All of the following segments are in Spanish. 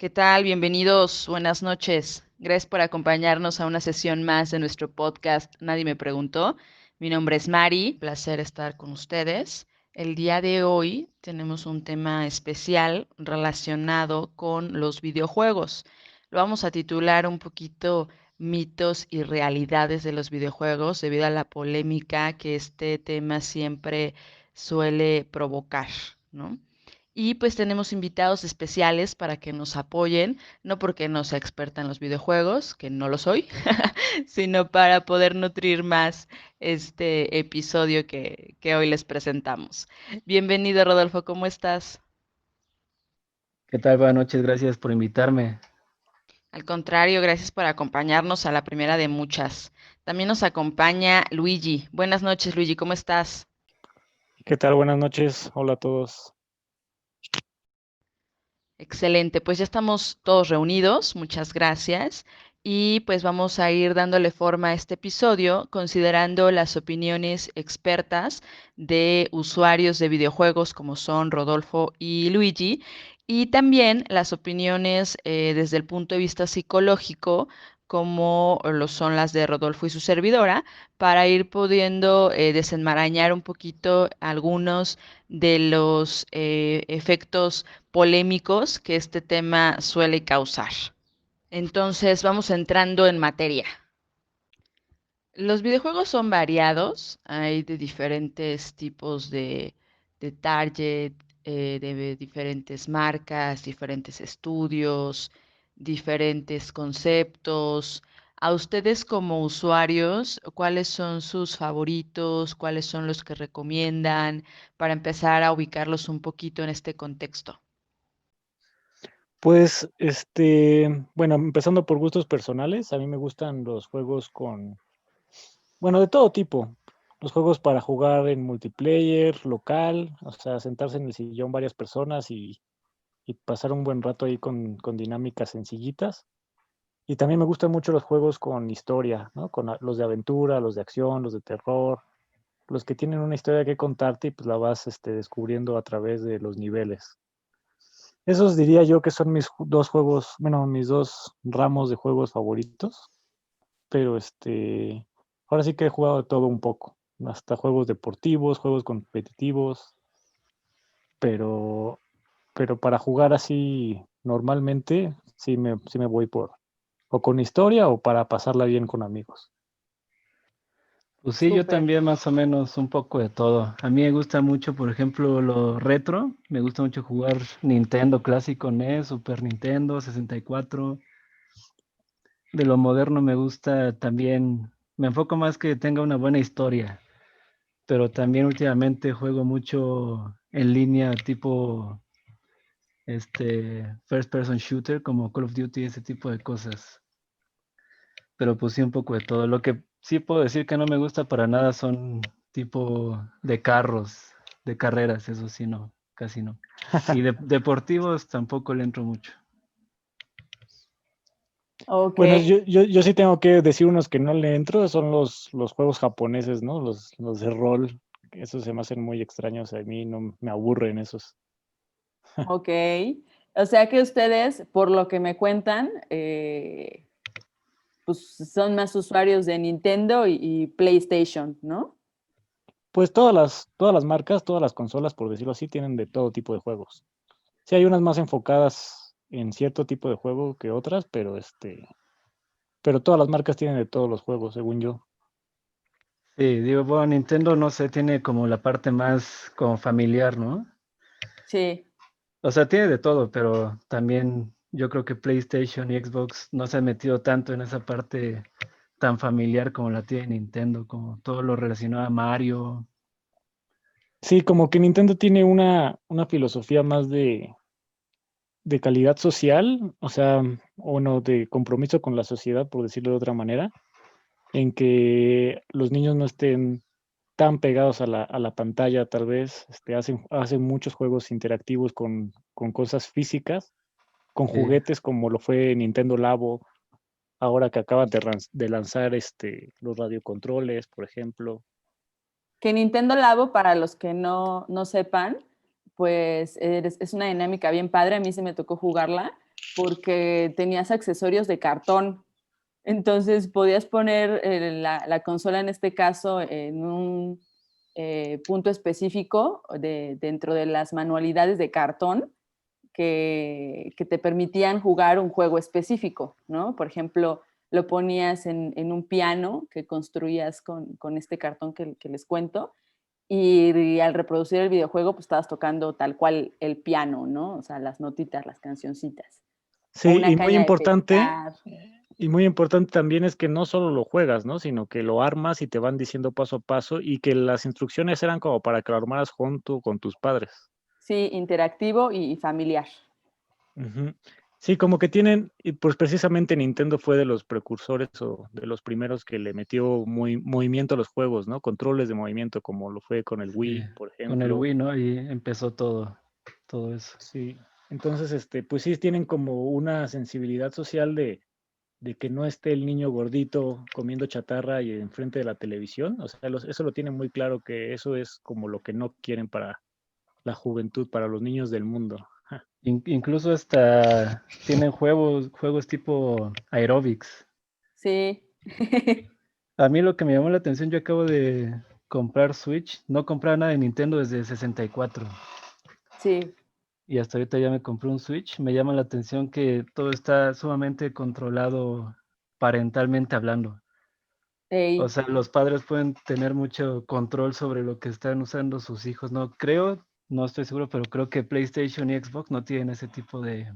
¿Qué tal? Bienvenidos, buenas noches. Gracias por acompañarnos a una sesión más de nuestro podcast Nadie me preguntó. Mi nombre es Mari, placer estar con ustedes. El día de hoy tenemos un tema especial relacionado con los videojuegos. Lo vamos a titular un poquito mitos y realidades de los videojuegos debido a la polémica que este tema siempre suele provocar, ¿no? Y pues tenemos invitados especiales para que nos apoyen, no porque no sea experta en los videojuegos, que no lo soy, sino para poder nutrir más este episodio que hoy les presentamos. Bienvenido, Rodolfo, ¿cómo estás? ¿Qué tal? Buenas noches, gracias por invitarme. Al contrario, gracias por acompañarnos a la primera de muchas. También nos acompaña Luigi. Buenas noches, Luigi, ¿cómo estás? ¿Qué tal? Buenas noches. Hola a todos. Excelente, pues ya estamos todos reunidos, muchas gracias. Y pues vamos a ir dándole forma a este episodio considerando las opiniones expertas de usuarios de videojuegos como son Rodolfo y Luigi, y también las opiniones desde el punto de vista psicológico como lo son las de Rodolfo y su servidora, para ir pudiendo desenmarañar un poquito algunos de los efectos polémicos que este tema suele causar. Entonces, vamos entrando en materia. Los videojuegos son variados, hay de diferentes tipos de target, de diferentes marcas, diferentes estudios, diferentes conceptos. A ustedes como usuarios, ¿cuáles son sus favoritos? ¿Cuáles son los que recomiendan para empezar a ubicarlos un poquito en este contexto? Pues, bueno, empezando por gustos personales, a mí me gustan los juegos bueno, de todo tipo. Los juegos para jugar en multiplayer, local, o sea, sentarse en el sillón varias personas y pasar un buen rato ahí con dinámicas sencillitas. Y también me gustan mucho los juegos con historia, ¿no? Los de aventura, los de acción, los de terror, los que tienen una historia que contarte y pues la vas, descubriendo a través de los niveles. Esos diría yo que son mis dos juegos, bueno, mis dos ramos de juegos favoritos, pero ahora sí que he jugado de todo un poco, hasta juegos deportivos, juegos competitivos, pero, pero para jugar así normalmente, sí me voy por, o con historia o para pasarla bien con amigos. Pues sí, yo Súper. también más o menos un poco de todo. A mí me gusta mucho, por ejemplo, lo retro. Me gusta mucho jugar Nintendo clásico, NES, Super Nintendo, 64. De lo moderno me gusta también, me enfoco más que tenga una buena historia, pero también últimamente juego mucho en línea tipo first person shooter como Call of Duty, ese tipo de cosas. Pero pues sí, un poco de todo. Lo que sí puedo decir que no me gusta para nada son tipo de carros, de carreras, eso sí, no, casi no. Y de deportivos tampoco le entro mucho. Ok. Bueno, yo sí tengo que decir unos que no le entro, son los juegos japoneses, ¿no? Los de rol, esos se me hacen muy extraños a mí, no me aburren esos. Ok. O sea que ustedes, por lo que me cuentan, pues son más usuarios de Nintendo y PlayStation, ¿no? Pues todas las marcas, todas las consolas, por decirlo así, tienen de todo tipo de juegos. Sí, hay unas más enfocadas en cierto tipo de juego que otras, pero todas las marcas tienen de todos los juegos, según yo. Sí, digo, bueno, Nintendo no sé, tiene como la parte más como familiar, ¿no? Sí. O sea, tiene de todo, pero también yo creo que PlayStation y Xbox no se han metido tanto en esa parte tan familiar como la tiene Nintendo, como todo lo relacionado a Mario. Sí, como que Nintendo tiene una filosofía más de calidad social, o sea, o no, de compromiso con la sociedad, por decirlo de otra manera, en que los niños no estén tan pegados a la pantalla, tal vez, hacen muchos juegos interactivos con cosas físicas, con Sí. juguetes como lo fue Nintendo Labo, ahora que acaban de lanzar los radiocontroles, por ejemplo. Que Nintendo Labo, para los que no sepan, pues es una dinámica bien padre. A mí se me tocó jugarla. porque tenías accesorios de cartón. Entonces podías poner la consola en este caso en un punto específico dentro de las manualidades de cartón que te permitían jugar un juego específico, ¿no? Por ejemplo, lo ponías en un piano que construías con este cartón que les cuento y al reproducir el videojuego pues estabas tocando tal cual el piano, ¿no? O sea, las notitas, las cancioncitas. O Sí, una caña de pescar. y muy importante también es que no solo lo juegas, ¿no? Sino que lo armas y te van diciendo paso a paso y que las instrucciones eran como para que lo armaras junto con tus padres. Sí, interactivo y familiar. Ujú. Sí, como que tienen, y pues precisamente Nintendo fue de los precursores o de los primeros que le metió movimiento a los juegos, ¿no? Controles de movimiento, como lo fue con el Sí, Wii, por con el ejemplo. Wii, ¿no? Ahí empezó todo eso. Sí. Entonces, pues sí tienen como una sensibilidad social de que no esté el niño gordito comiendo chatarra y enfrente de la televisión. O sea, eso lo tienen muy claro que eso es como lo que no quieren para la juventud, para los niños del mundo. Incluso hasta tienen juegos tipo aerobics. Sí. A mí lo que me llamó la atención, yo acabo de comprar Switch, no compraba nada de Nintendo desde 64 Sí. y hasta ahorita ya me compré un Switch. Me llama la atención que todo está sumamente controlado parentalmente hablando. O Ey. sea, los padres pueden tener mucho control sobre lo que están usando sus hijos. No creo, no estoy seguro, pero creo que PlayStation y Xbox no tienen ese tipo de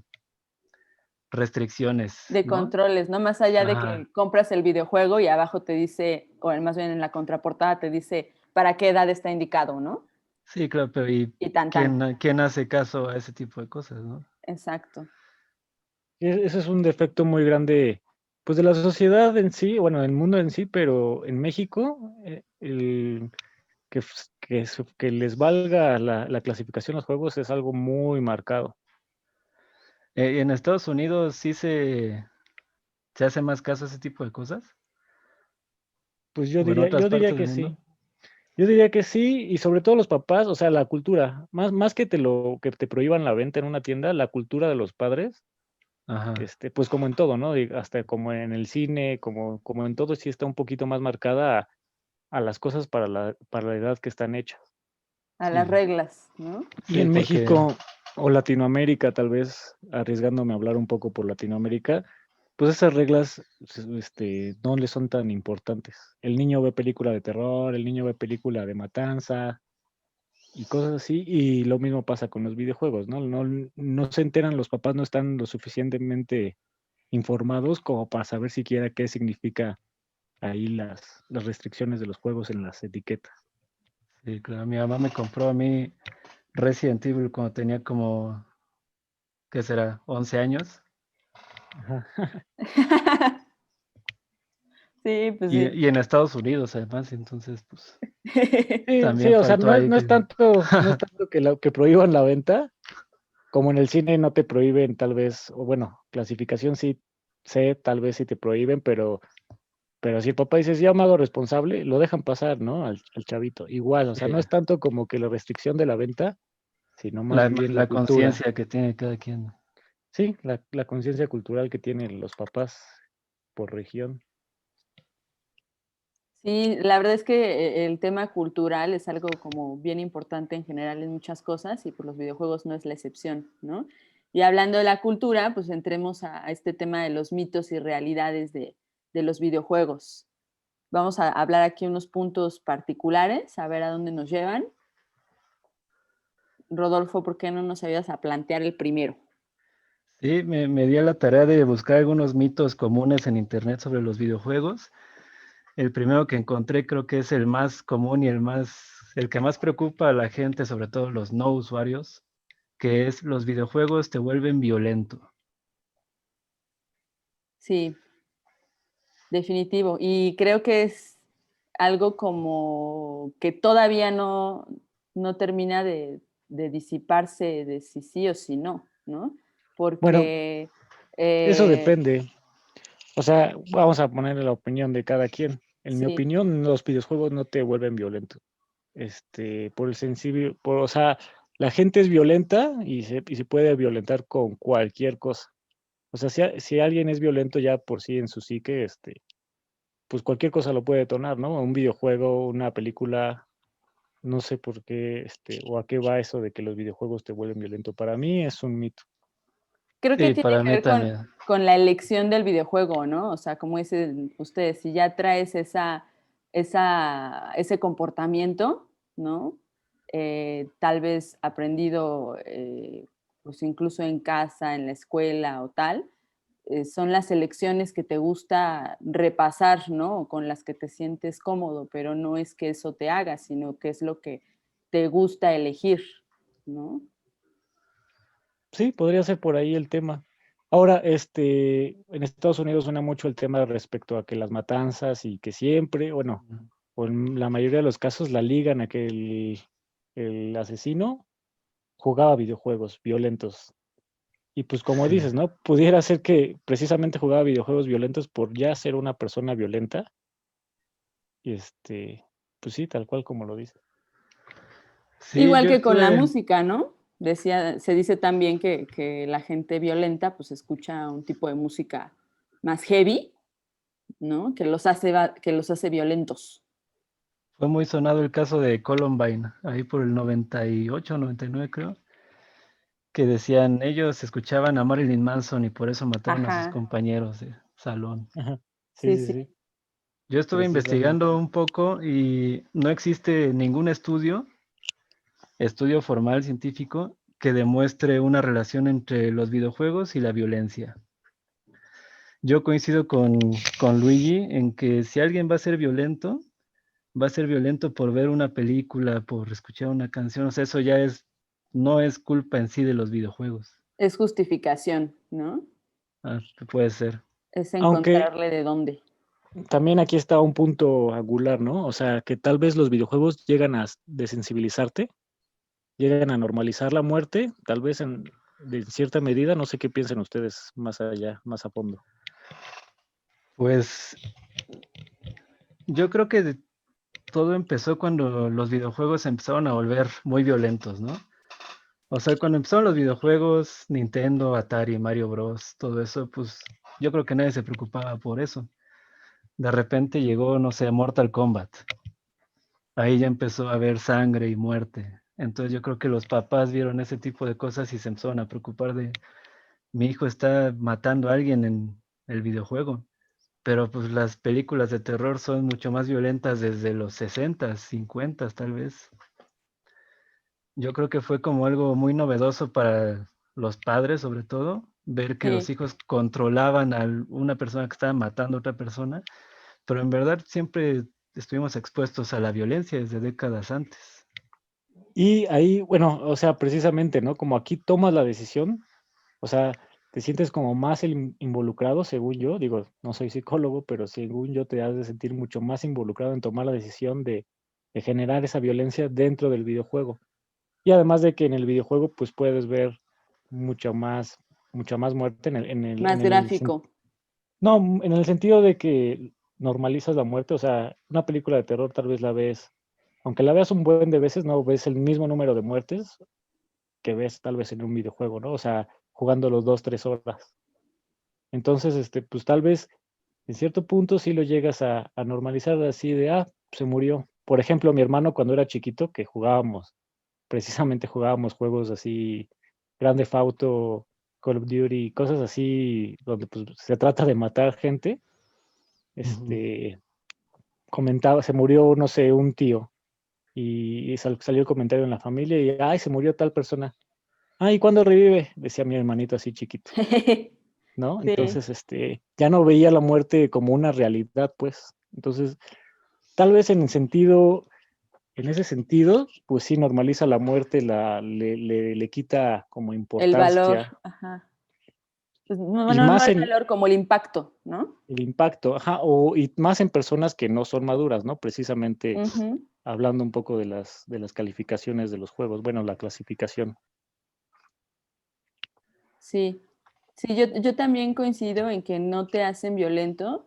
restricciones, De ¿no? controles, ¿no? Más allá de Ajá. que compras el videojuego y abajo te dice, o más bien en la contraportada te dice para qué edad está indicado, ¿no? Sí, claro, pero ¿y Y tan tan. quién hace caso a ese tipo de cosas, no? Exacto. Ese es un defecto muy grande, pues de la sociedad en sí, bueno, del mundo en sí, pero en México, que les valga la clasificación de los juegos es algo muy marcado. En Estados Unidos sí se hace más caso a ese tipo de cosas, Pues o en otras yo diría partes del que mundo. sí. Yo diría que sí, y sobre todo los papás, o sea, la cultura, más que que te prohíban la venta en una tienda, la cultura de los padres, Ajá. pues como en todo, ¿no? Hasta como en el cine, como en todo, sí está un poquito más marcada a las cosas para la edad que están hechas. A las Sí, reglas, ¿no? Y sí, en porque México o Latinoamérica, tal vez arriesgándome a hablar un poco por Latinoamérica, pues esas reglas no le son tan importantes. El niño ve película de terror, el niño ve película de matanza y cosas así, y lo mismo pasa con los videojuegos, ¿no? No se enteran, los papás no están lo suficientemente informados como para saber siquiera qué significa ahí las restricciones de los juegos en las etiquetas. sí, claro, mi mamá me compró a mí Resident Evil cuando tenía como, ¿qué será? 11 años. Ajá. Sí, pues sí. Y en Estados Unidos además, entonces pues Sí, sí, también o sea, faltó ahí que... no es tanto que prohíban la venta, como en el cine no te prohíben tal vez, o bueno, clasificación sí sé, tal vez sí te prohíben, pero si el papá dice, ya me hago responsable, lo dejan pasar, ¿no? Al chavito. Igual, o sea, Sí, no es tanto como que la restricción de la venta, sino más bien la la cultura. conciencia que tiene cada quien. Sí, la conciencia cultural que tienen los papás por región. Sí, la verdad es que el tema cultural es algo como bien importante en general en muchas cosas y pues los videojuegos no es la excepción, ¿no? Y hablando de la cultura, pues entremos a este tema de los mitos y realidades de los videojuegos. Vamos a hablar aquí unos puntos particulares, a ver a dónde nos llevan. Rodolfo, ¿por qué no nos ayudas a plantear el primero? Sí, me di a la tarea de buscar algunos mitos comunes en internet sobre los videojuegos. El primero que encontré creo que es el más común y el que más preocupa a la gente, sobre todo los no usuarios, que es los videojuegos te vuelven violento. Sí, definitivo. Y creo que es algo como que todavía no termina de disiparse de si sí o si no, ¿no? Bueno, Porque eso depende. O sea, vamos a poner la opinión de cada quien. En mi sí, opinión, los videojuegos no te vuelven violento. Por el sensible, o sea, la gente es violenta y se puede violentar con cualquier cosa. O sea, si alguien es violento ya por sí en su psique, pues cualquier cosa lo puede detonar, ¿no? Un videojuego, una película, no sé por qué, o a qué va eso de que los videojuegos te vuelven violento. Para mí es un mito. Creo que Sí, tiene para que mí ver también. con la elección del videojuego, ¿no? O sea, como dicen ustedes, si ya traes ese comportamiento, ¿no? Tal vez aprendido, pues incluso en casa, en la escuela o tal, son las elecciones que te gusta repasar, ¿no? O con las que te sientes cómodo, pero no es que eso te haga, sino que es lo que te gusta elegir, ¿no? Sí, podría ser por ahí el tema. Ahora, en Estados Unidos suena mucho el tema respecto a que las matanzas y que siempre, bueno, o en la mayoría de los casos la ligan a que el asesino jugaba videojuegos violentos. Y pues como Sí. dices, ¿no? Pudiera ser que precisamente jugaba videojuegos violentos por ya ser una persona violenta. Y pues sí, tal cual como lo dices. Sí, Igual yo que con la estuve, música, ¿no? Se dice también que la gente violenta pues escucha un tipo de música más heavy, ¿no? Que los hace violentos. fue muy sonado el caso de Columbine, ahí por el 98, 99 creo, que decían ellos escuchaban a Marilyn Manson y por eso mataron a sus Ajá, compañeros de salón. Ajá. Sí, sí, sí, sí. sí, Yo estuve precisamente. investigando un poco y no existe ningún estudio formal científico que demuestre una relación entre los videojuegos y la violencia. Yo coincido con Luigi en que si alguien va a ser violento por ver una película, por escuchar una canción, o sea, eso ya no es culpa en sí de los videojuegos. Es justificación, ¿no? Ah, puede ser. Es Aunque encontrarle de dónde. también aquí está un punto angular, ¿no? O sea, que tal vez los videojuegos llegan a desensibilizarte, llegan a normalizar la muerte, tal vez de cierta medida, no sé qué piensan ustedes más allá, más a fondo. Pues yo creo que todo empezó cuando los videojuegos se empezaron a volver muy violentos, ¿no? O sea, cuando empezaron los videojuegos, Nintendo, Atari, Mario Bros, todo eso, pues yo creo que nadie se preocupaba por eso. De repente llegó, no sé, Mortal Kombat. Ahí ya empezó a haber sangre y muerte. Entonces yo creo que los papás vieron ese tipo de cosas y se empezaron a preocupar de mi hijo está matando a alguien en el videojuego. Pero pues las películas de terror son mucho más violentas desde los 60, 50 tal vez. Yo creo que fue como algo muy novedoso para los padres, sobre todo, ver que los Sí. hijos controlaban a una persona que estaba matando a otra persona, pero en verdad siempre estuvimos expuestos a la violencia desde décadas antes. Y ahí, bueno, o sea, precisamente, ¿no? Como aquí tomas la decisión, o sea, te sientes como más involucrado, según yo, digo, no soy psicólogo, pero según yo te has de sentir mucho más involucrado en tomar la decisión de generar esa violencia dentro del videojuego. Y además de que en el videojuego, pues puedes ver mucho más, mucha más muerte Más gráfico. no, en el sentido de que normalizas la muerte, o sea, una película de terror tal vez la ves, aunque la veas un buen de veces, no ves el mismo número de muertes que ves tal vez en un videojuego, ¿no? O sea, jugando los 2, 3 horas. Entonces, pues tal vez en cierto punto sí lo llegas a normalizar así de, se murió. Por ejemplo, mi hermano cuando era chiquito, que precisamente jugábamos juegos así, Grand Theft Auto, Call of Duty, cosas así, donde pues se trata de matar gente, Ujú. comentaba, se murió, no sé, un tío, y salió el comentario en la familia, y, ay, se murió tal persona. Ay, ¿cuándo revive? Decía mi hermanito así chiquito, ¿no? Sí. Entonces, ya no veía la muerte como una realidad, pues. Entonces, tal vez en ese sentido, pues sí normaliza la muerte, le quita como El valor. importancia Ajá. Pues, y bueno, no más el en valor como el impacto, ¿no? el impacto, ajá, y más en personas que no son maduras, ¿no? Precisamente Ujú. hablando un poco de las calificaciones de los juegos, bueno, la clasificación. Sí, sí, yo también coincido en que no te hacen violento,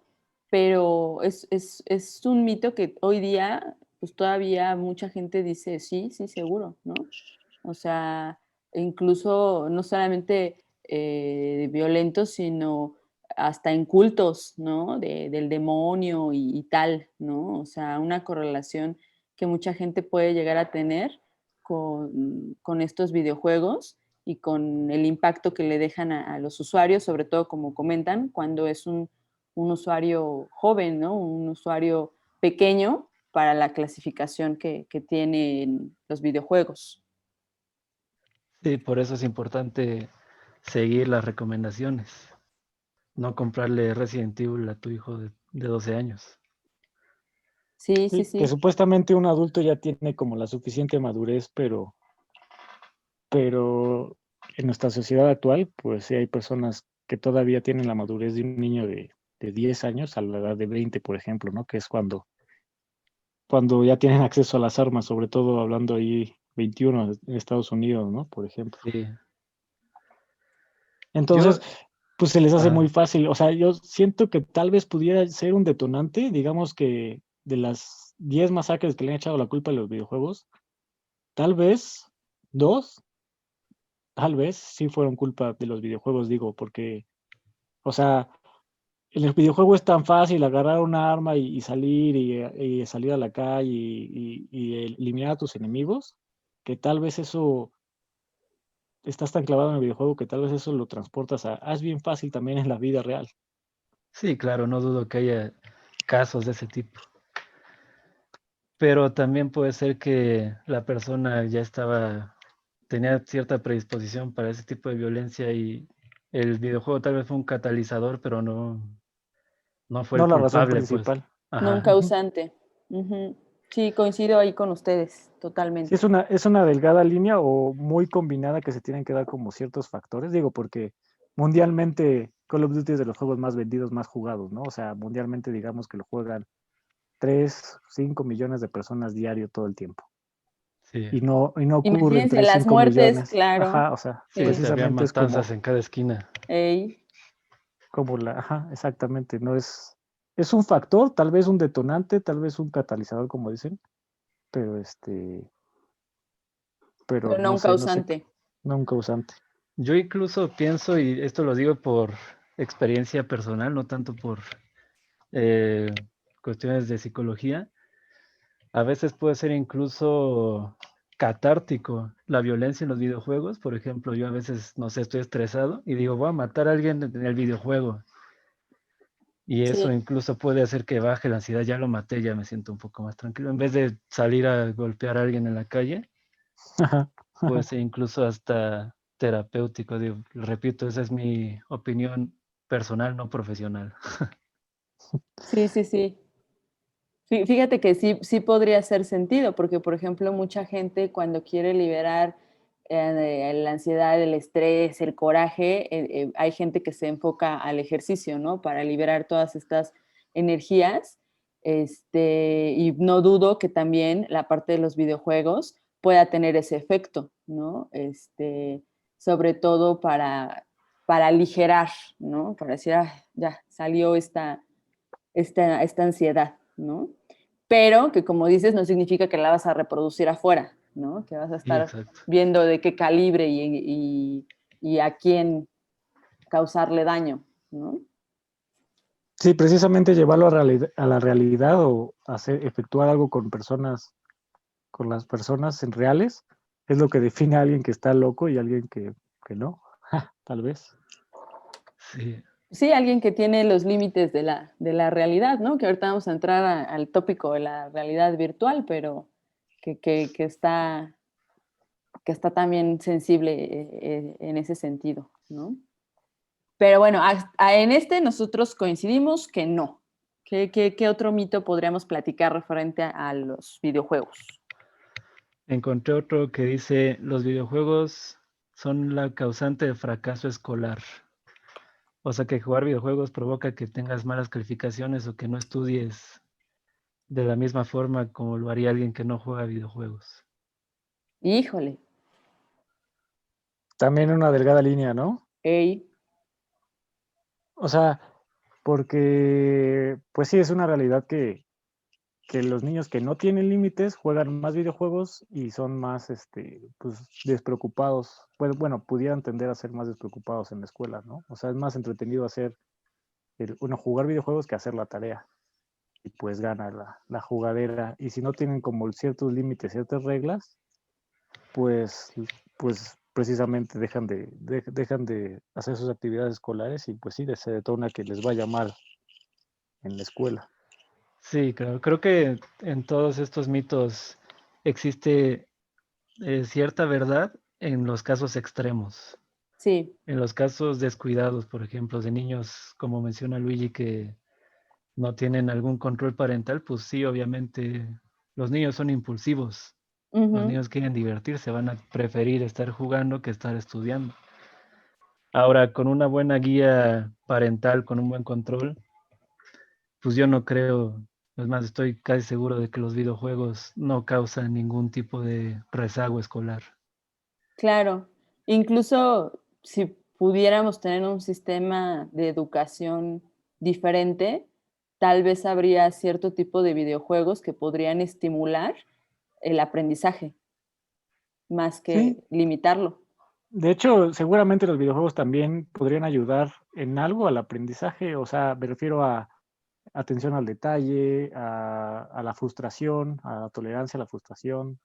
pero es un mito que hoy día, pues todavía mucha gente dice, sí, sí, seguro, ¿no? O sea, incluso no solamente violentos, sino hasta en cultos, ¿no? Del demonio y tal, ¿no? O sea, una correlación que mucha gente puede llegar a tener con estos videojuegos y con el impacto que le dejan a los usuarios, sobre todo como comentan, cuando es un usuario joven, ¿no? Un usuario pequeño para la clasificación que tienen los videojuegos. Sí, por eso es importante seguir las recomendaciones. No comprarle Resident Evil a tu hijo de 12 años. Sí, sí, Sí, que sí. supuestamente un adulto ya tiene como la suficiente madurez, pero en nuestra sociedad actual, pues sí hay personas que todavía tienen la madurez de un niño de 10 años a la edad de 20, por ejemplo, ¿no? Que es cuando ya tienen acceso a las armas, sobre todo hablando ahí 21 en Estados Unidos, ¿no? Por ejemplo. Sí. Entonces, Yo, pues se les hace muy ah, fácil. O sea, yo siento que tal vez pudiera ser un detonante, digamos que de las 10 masacres que le han echado la culpa a los videojuegos, tal vez dos, tal vez sí fueron culpa de los videojuegos, digo, porque, o sea, en el videojuego es tan fácil agarrar una arma y salir y salir a la calle y eliminar a tus enemigos, que tal vez eso, estás tan clavado en el videojuego que tal vez eso lo transportas es bien fácil también en la vida real. sí, claro, no dudo que haya casos de ese tipo. Pero también puede ser que la persona ya tenía cierta predisposición para ese tipo de violencia y el videojuego tal vez fue un catalizador, pero no fue No el la razón culpable, pues. principal. No un Ajá, Ujú. causante. Ujú. Sí, coincido ahí con ustedes, Sí, totalmente. es una delgada línea o muy combinada que se tienen que dar como ciertos factores, digo, porque mundialmente Call of Duty es de los juegos más vendidos, más jugados, ¿no? O sea, mundialmente digamos que lo juegan 3 5 millones de personas diario todo el tiempo. sí. Y no ocurren Imagínense 3 las 5 muertes, millones. claro. Ajá, o sea, Sí, Sí. había precisamente es matanzas en cada esquina. Ey. ajá, exactamente, no es un factor, tal vez un detonante, tal vez un catalizador, como dicen, pero pero Pero no un no sé, causante. no un causante. Yo incluso pienso, y esto lo digo por experiencia personal, no tanto por eh, cuestiones de psicología, a veces puede ser incluso catártico la violencia en los videojuegos. Por ejemplo, yo a veces, no sé, estoy estresado y digo, voy a matar a alguien en el videojuego. Y eso Sí. incluso puede hacer que baje la ansiedad. Ya lo maté, ya me siento un poco más tranquilo. En vez de salir a golpear a alguien en la calle, Ajá, puede ajá. ser incluso hasta terapéutico. Digo, repito, esa es mi opinión personal, no profesional. Sí, sí, sí. Fíjate que sí, sí podría hacer sentido, porque por ejemplo mucha gente cuando quiere liberar la ansiedad, el estrés, el coraje, hay gente que se enfoca al ejercicio, ¿no? Para liberar todas estas energías. Y no dudo que también la parte de los videojuegos pueda tener ese efecto, ¿no? Sobre todo para aligerar, ¿no? Para decir, "Ah, ya salió esta ansiedad, ¿no? Pero que como dices, no significa que la vas a reproducir afuera, ¿no? Que vas a Sí, estar exacto. viendo de qué calibre y a quién causarle daño, ¿no? Sí, precisamente llevarlo a la realidad o efectuar algo con las personas en reales, es lo que define a alguien que está loco y a alguien que no, tal vez. Sí, Sí, alguien que tiene los límites de la realidad, ¿no? Que ahorita vamos a entrar al tópico de la realidad virtual, pero que está también sensible en ese sentido, ¿no? Pero bueno, en nosotros coincidimos que no. ¿Qué otro mito podríamos platicar referente a los videojuegos? encontré otro que dice, los videojuegos son la causante de fracaso escolar. O sea que jugar videojuegos provoca que tengas malas calificaciones o que no estudies de la misma forma como lo haría alguien que no juega videojuegos. Híjole, También una delgada línea, ¿no? ey, O sea, porque, pues sí, es una realidad que que los niños que no tienen límites juegan más videojuegos y son más pues, despreocupados. Bueno, pudieran tender a ser más despreocupados en la escuela, ¿no? O sea, es más entretenido jugar videojuegos que hacer la tarea. Y pues gana la jugadera. Y si no tienen como ciertos límites, ciertas reglas, pues precisamente dejan de hacer sus actividades escolares y pues sí, se detona que les vaya mal en la escuela. Sí, creo que en todos estos mitos existe cierta verdad en los casos extremos. Sí, En los casos descuidados, por ejemplo, de niños, como menciona Luigi, que no tienen algún control parental, pues sí, obviamente los niños son impulsivos. Los ujú, niños quieren divertirse, van a preferir estar jugando que estar estudiando. Ahora, con una buena guía parental, con un buen control, pues yo no creo, es más, estoy casi seguro de que los videojuegos no causan ningún tipo de rezago escolar. claro. Incluso si pudiéramos tener un sistema de educación diferente, tal vez habría cierto tipo de videojuegos que podrían estimular el aprendizaje más Sí, que limitarlo. de hecho, seguramente los videojuegos también podrían ayudar en algo al aprendizaje, o sea, me refiero a atención al detalle, a la frustración, a la tolerancia a la frustración,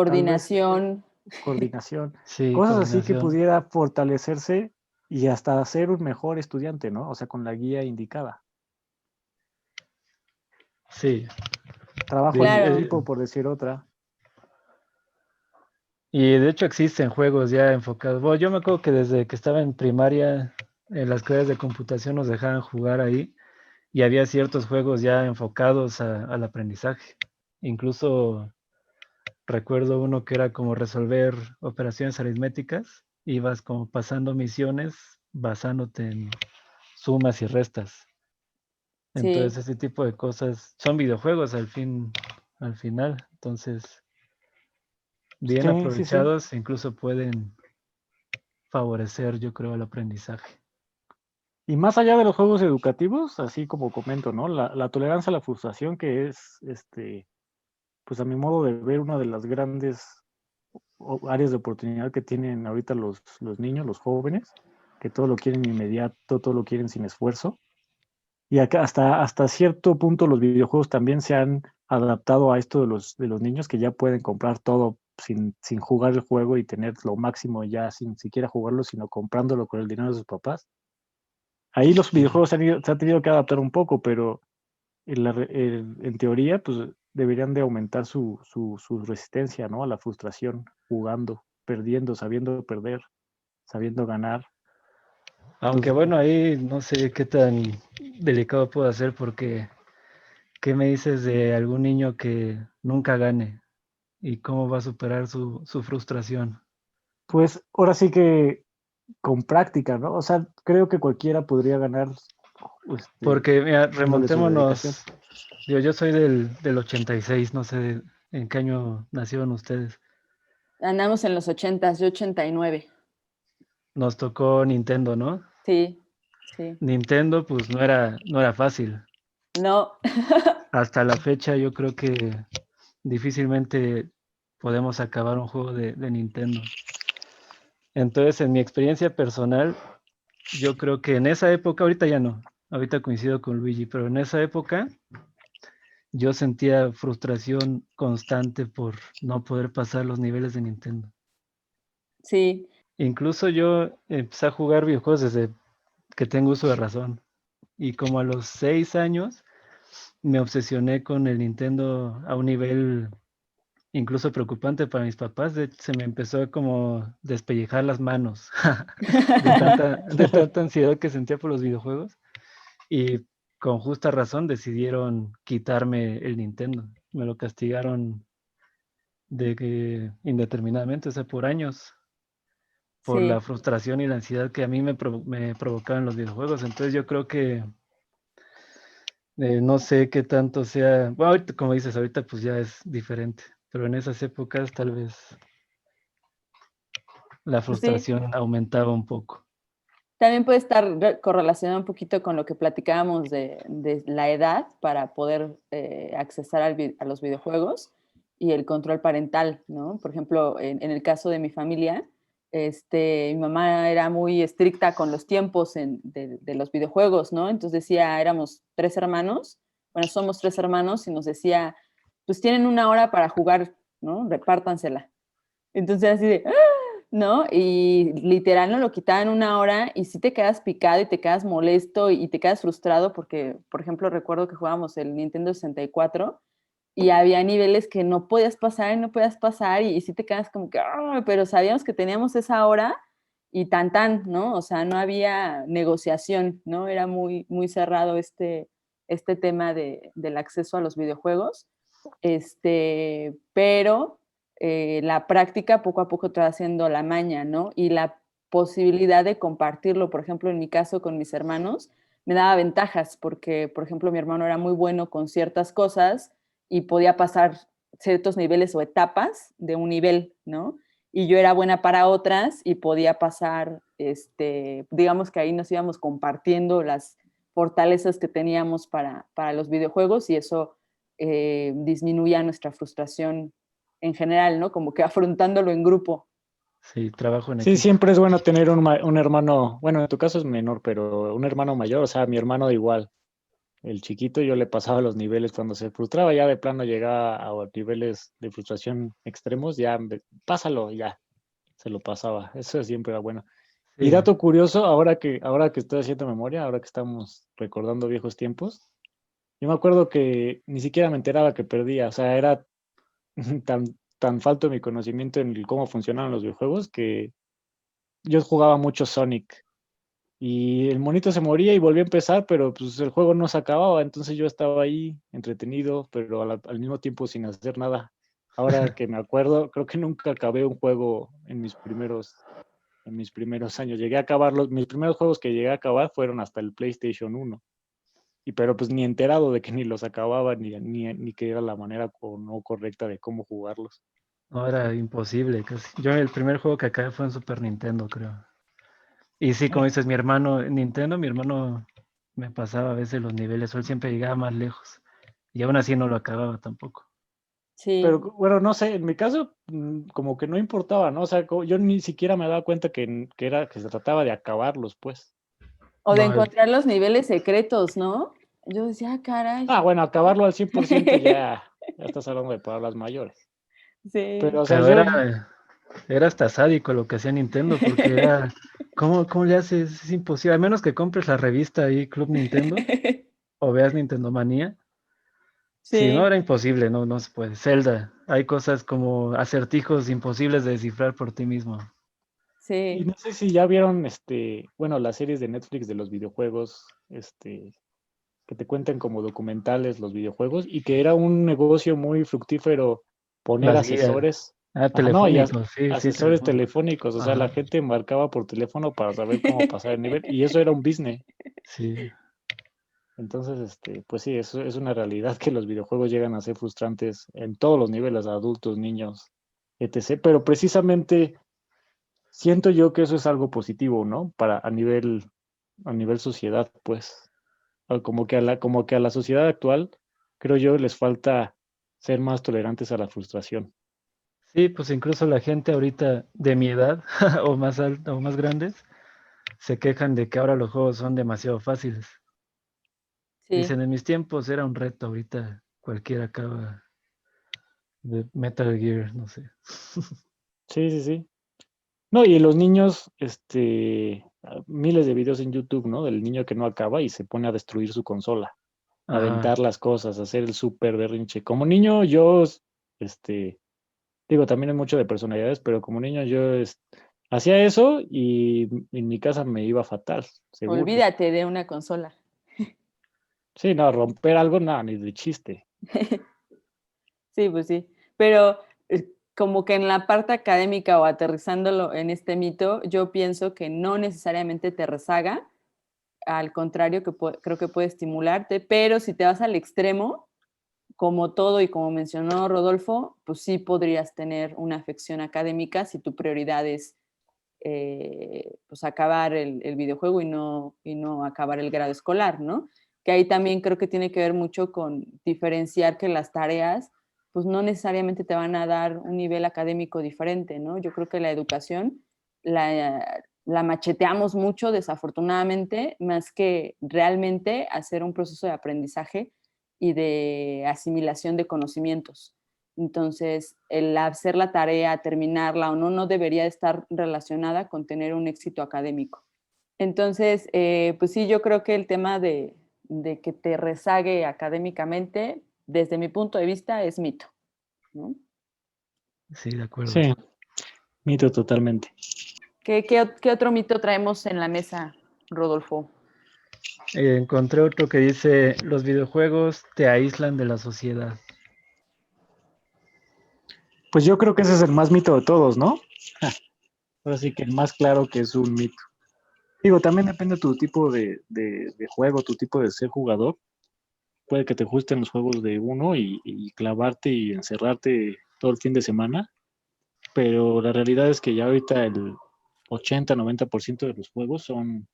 tal vez Coordinación, coordinación, Sí, cosas así que coordinación. pudiera fortalecerse y hasta ser un mejor estudiante, ¿no? O sea, con la guía indicada. Sí. Trabajo en De- claro. equipo, por decir otra. y de hecho existen juegos ya enfocados. Bueno, yo me acuerdo que desde que estaba en primaria, en las clases de computación nos dejaban jugar ahí y había ciertos juegos ya enfocados al aprendizaje. Incluso recuerdo uno que era como resolver operaciones aritméticas, ibas como pasando misiones basándote en sumas y restas. Entonces Sí, ese tipo de cosas son videojuegos al final. Entonces, bien Sí, sí, sí. aprovechados, incluso pueden favorecer, yo creo, el aprendizaje. Y más allá de los juegos educativos, así como comento, ¿no? La tolerancia a la frustración, que es, pues a mi modo de ver, una de las grandes áreas de oportunidad que tienen ahorita los niños, los jóvenes, que todo lo quieren inmediato, todo lo quieren sin esfuerzo. Y acá hasta cierto punto los videojuegos también se han adaptado a esto de los niños que ya pueden comprar todo sin jugar el juego y tener lo máximo ya sin siquiera jugarlo, sino comprándolo con el dinero de sus papás. Ahí los videojuegos se han tenido que adaptar un poco, pero en teoría, pues deberían de aumentar su resistencia, ¿no? A la frustración, jugando, perdiendo, sabiendo perder, sabiendo ganar. Aunque Entonces, bueno, ahí no sé qué tan delicado puedo hacer porque ¿qué me dices de algún niño que nunca gane? ¿Y cómo va a superar su frustración? pues ahora sí que con práctica, ¿no? O sea, creo que cualquiera podría ganar, Porque, mira, dándole su dedicación. remontémonos. Yo soy del 86, no sé en qué año nacieron ustedes. andamos en los 80s, yo 89. Nos tocó Nintendo, ¿no? Sí, sí. Nintendo, pues no era fácil. No, Hasta la fecha, yo creo que difícilmente podemos acabar un juego de Nintendo. Entonces, en mi experiencia personal, yo creo que en esa época, ahorita ya no, ahorita coincido con Luigi, pero en esa época yo sentía frustración constante por no poder pasar los niveles de Nintendo. sí, Incluso yo empecé a jugar videojuegos desde que tengo uso de razón. Y como a los 6 años me obsesioné con el Nintendo a un nivel incluso preocupante para mis papás. Se me empezó a como despellejar las manos de tanta ansiedad que sentía por los videojuegos. Y con justa razón decidieron quitarme el Nintendo. Me lo castigaron de que indeterminadamente, o sea, por años, por la sí. frustración y la ansiedad que a mí me provocaban los videojuegos. Entonces yo creo que no sé qué tanto sea, bueno, ahorita, como dices, ahorita pues ya es diferente, pero en esas épocas tal vez la Pues sí, frustración aumentaba un poco. También puede estar correlacionado un poquito con lo que platicábamos de la edad para poder accesar a los videojuegos y el control parental, ¿no? Por ejemplo, en el caso de mi familia, mi mamá era muy estricta con los tiempos de los videojuegos, ¿no? Entonces decía, éramos 3 hermanos, bueno, somos 3 hermanos y nos decía, pues tienen 1 hora para jugar, ¿no? Repártansela. Entonces así de, ¿no? Y literal nos lo quitaban 1 hora y sí te quedas picado y te quedas molesto y te quedas frustrado porque, por ejemplo, recuerdo que jugábamos el Nintendo 64 y había niveles que no podías pasar y no podías pasar y sí te quedas como que, "Ah", pero sabíamos que teníamos esa hora y tan, ¿no? O sea, no había negociación, ¿no? Era muy, muy cerrado este tema del acceso a los videojuegos. Pero la práctica poco a poco te va haciendo la maña, ¿no? Y la posibilidad de compartirlo, por ejemplo, en mi caso con mis hermanos, me daba ventajas porque, por ejemplo, mi hermano era muy bueno con ciertas cosas y podía pasar ciertos niveles o etapas de un nivel, ¿no? Y yo era buena para otras y podía pasar, digamos que ahí nos íbamos compartiendo las fortalezas que teníamos para los videojuegos y eso disminuya nuestra frustración en general, ¿no? Como que afrontándolo en grupo. Sí, trabajo en Sí, equipo. siempre es bueno tener un hermano, bueno, en tu caso es menor, pero un hermano mayor, o sea, mi hermano igual. El chiquito yo le pasaba los niveles cuando se frustraba, ya de plano llegaba a niveles de frustración extremos, ya pásalo, ya se lo pasaba. Eso siempre era bueno. Y Sí. dato curioso, ahora que estoy haciendo memoria, ahora que estamos recordando viejos tiempos, yo me acuerdo que ni siquiera me enteraba que perdía, o sea, era tan, tan falto mi conocimiento en cómo funcionaban los videojuegos que yo jugaba mucho Sonic y el monito se moría y volvía a empezar, pero pues el juego no se acababa, entonces yo estaba ahí entretenido, pero al mismo tiempo sin hacer nada. Ahora que me acuerdo, creo que nunca acabé un juego en mis primeros años. Llegué a acabarlos, mis primeros juegos que llegué a acabar fueron hasta el PlayStation 1. Y pero pues ni enterado de que ni los acababa, ni que era la manera no correcta de cómo jugarlos. No, era imposible casi. Yo el primer juego que acabé fue en Super Nintendo, creo. Y sí, como dices, mi hermano, Nintendo, mi hermano me pasaba a veces los niveles, o él siempre llegaba más lejos. Y aún así no lo acababa tampoco. Pero Sí. bueno, no sé, en mi caso como que no importaba, ¿no? O sea, yo ni siquiera me daba cuenta que se trataba de acabarlos, pues. O de No, encontrar los niveles secretos, ¿no? Yo decía, "Ah, caray". Ah, bueno, acabarlo al 100% ya estás hablando de palabras mayores. Sí. Pero, o sea, pero era hasta sádico lo que hacía Nintendo, porque era, ¿cómo le haces? Es imposible, a menos que compres la revista ahí, Club Nintendo, o veas Nintendo Manía. Sí, no, Sí, era imposible, no se puede. Zelda, hay cosas como acertijos imposibles de descifrar por ti mismo. y sí. no sé si ya vieron, bueno, las series de Netflix de los videojuegos, que te cuentan como documentales los videojuegos y que era un negocio muy fructífero poner Las guías, asesores, ajá, no, y telefónicos, sí, asesores telefónicos. telefónicos, o sea, la Ajá, gente marcaba por teléfono para saber cómo pasar el nivel y eso era un business. sí. Entonces, pues sí, eso es una realidad que los videojuegos llegan a ser frustrantes en todos los niveles, adultos, niños, etc. Pero precisamente siento yo que eso es algo positivo, ¿no? A nivel sociedad, pues. Como que a la sociedad actual, creo yo, les falta ser más tolerantes a la frustración. Sí, pues incluso la gente ahorita de mi edad o más alta o más grandes se quejan de que ahora los juegos son demasiado fáciles. Sí. Dicen, en mis tiempos era un reto, ahorita cualquiera acaba de Metal Gear, no sé. Sí, sí, sí. No, y los niños, miles de videos en YouTube, ¿no? Del niño que no acaba y se pone a destruir su consola, a Ajá, aventar las cosas, a hacer el súper berrinche. Como niño, yo, digo, también hay mucho de personalidades, pero como niño yo hacía eso y en mi casa me iba fatal, seguro. Olvídate de una consola. Sí, no, romper algo, nada, ni de chiste. Sí, pues sí. Pero como que en la parte académica o aterrizándolo en este mito, yo pienso que no necesariamente te rezaga, al contrario, que creo que puede estimularte, pero si te vas al extremo, como todo y como mencionó Rodolfo, pues sí podrías tener una afección académica si tu prioridad es pues acabar el videojuego y no acabar el grado escolar, ¿no? Que ahí también creo que tiene que ver mucho con diferenciar que las tareas pues no necesariamente te van a dar un nivel académico diferente, ¿no? Yo creo que la educación la macheteamos mucho, desafortunadamente, más que realmente hacer un proceso de aprendizaje y de asimilación de conocimientos. Entonces, el hacer la tarea, terminarla o no, no debería estar relacionada con tener un éxito académico. Entonces, pues sí, yo creo que el tema de que te rezague académicamente, desde mi punto de vista, es mito, ¿no? Sí, de acuerdo. Sí, mito totalmente. ¿Qué otro mito traemos en la mesa, Rodolfo? Encontré otro que dice, los videojuegos te aíslan de la sociedad. Pues yo creo que ese es el más mito de todos, ¿no? Ahora sí que el más claro que es un mito. Digo, también depende de tu tipo de juego, tu tipo de ser jugador. Puede que te gusten los juegos de uno y clavarte y encerrarte todo el fin de semana, pero la realidad es que ya ahorita el 80-90% de los juegos son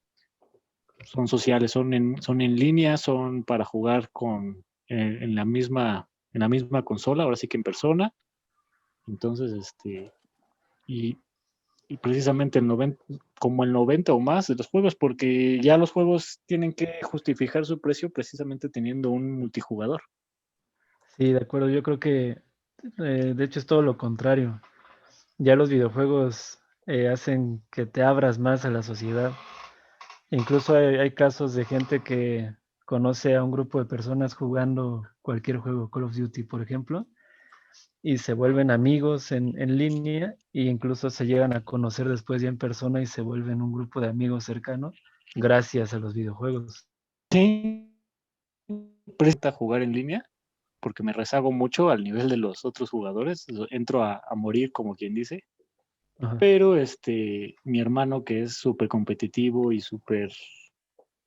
sociales, son en línea, son para jugar en en la misma consola, ahora sí que en persona. Entonces, y, y precisamente como el 90 o más de los juegos, porque ya los juegos tienen que justificar su precio precisamente teniendo un multijugador. Sí, de acuerdo. Yo creo que, de hecho, es todo lo contrario. Ya los videojuegos hacen que te abras más a la sociedad. Incluso hay casos de gente que conoce a un grupo de personas jugando cualquier juego, Call of Duty, por ejemplo, y se vuelven amigos en línea e incluso se llegan a conocer después ya en persona y se vuelven un grupo de amigos cercanos gracias a los videojuegos. Sí, presta jugar en línea porque me rezago mucho al nivel de los otros jugadores, entro a morir como quien dice, Ajá. pero mi hermano que es súper competitivo y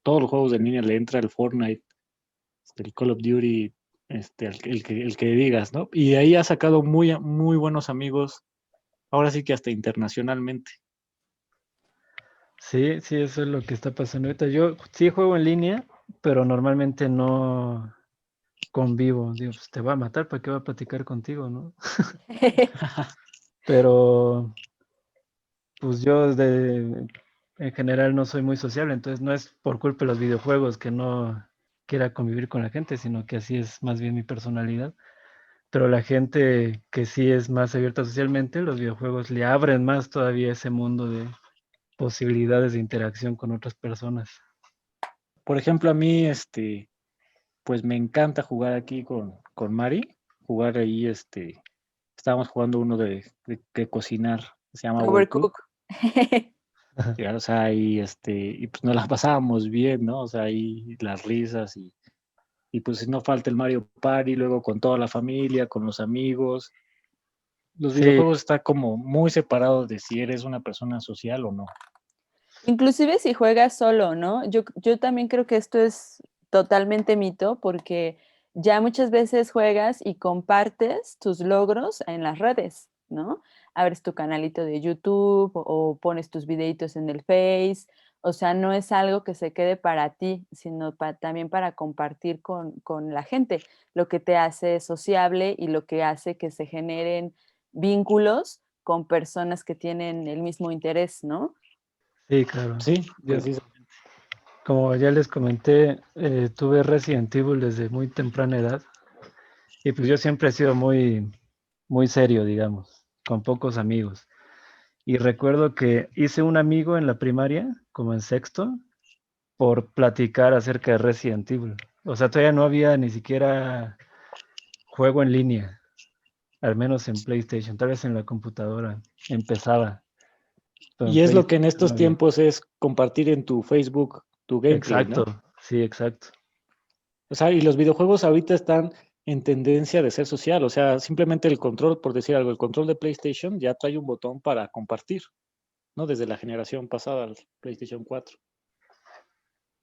todos los juegos de línea le entra el Fortnite, el Call of Duty, el que digas, ¿no? Y de ahí ha sacado muy buenos amigos, ahora sí que hasta internacionalmente. Sí, sí, eso es lo que está pasando ahorita. Yo sí juego en línea, pero normalmente no convivo. Digo, pues te va a matar, ¿para qué va a platicar contigo, no? Pero pues en general no soy muy sociable, entonces no es por culpa de los videojuegos que no quiera convivir con la gente, sino que así es más bien mi personalidad. Pero la gente que sí es más abierta socialmente, los videojuegos le abren más todavía ese mundo de posibilidades de interacción con otras personas. Por ejemplo, a mí, pues me encanta jugar aquí con Mari, jugar ahí, estábamos jugando uno de cocinar, se llama Overcook. Overcook. Ya, o sea, y pues nos la pasábamos bien, ¿no? O sea, ahí las risas y pues no falta el Mario Party, luego con toda la familia, con los amigos. Los Sí, videojuegos está como muy separados de si eres una persona social o no. Inclusive si juegas solo, ¿no? Yo también creo que esto es totalmente mito porque ya muchas veces juegas y compartes tus logros en las redes, ¿no? Abres tu canalito de YouTube o pones tus videitos en el Face, o sea, no es algo que se quede para ti, sino también para compartir con la gente, lo que te hace sociable y lo que hace que se generen vínculos con personas que tienen el mismo interés, ¿no? sí, claro. Sí, Yo, precisamente. como ya les comenté, tuve Resident Evil desde muy temprana edad y pues yo siempre he sido muy serio, digamos, con pocos amigos. Y recuerdo que hice un amigo en la primaria, como en sexto, por platicar acerca de Resident Evil. O sea, todavía no había ni siquiera juego en línea, al menos en PlayStation, tal vez en la computadora empezaba, pero en Y es lo que en PlayStation no estos había. tiempos es compartir en tu Facebook tu gameplay, Exacto, ¿no? sí, exacto. O sea, y los videojuegos ahorita están en tendencia de ser social, o sea, simplemente el control, por decir algo, el control de PlayStation ya trae un botón para compartir, ¿no? Desde la generación pasada, el PlayStation 4.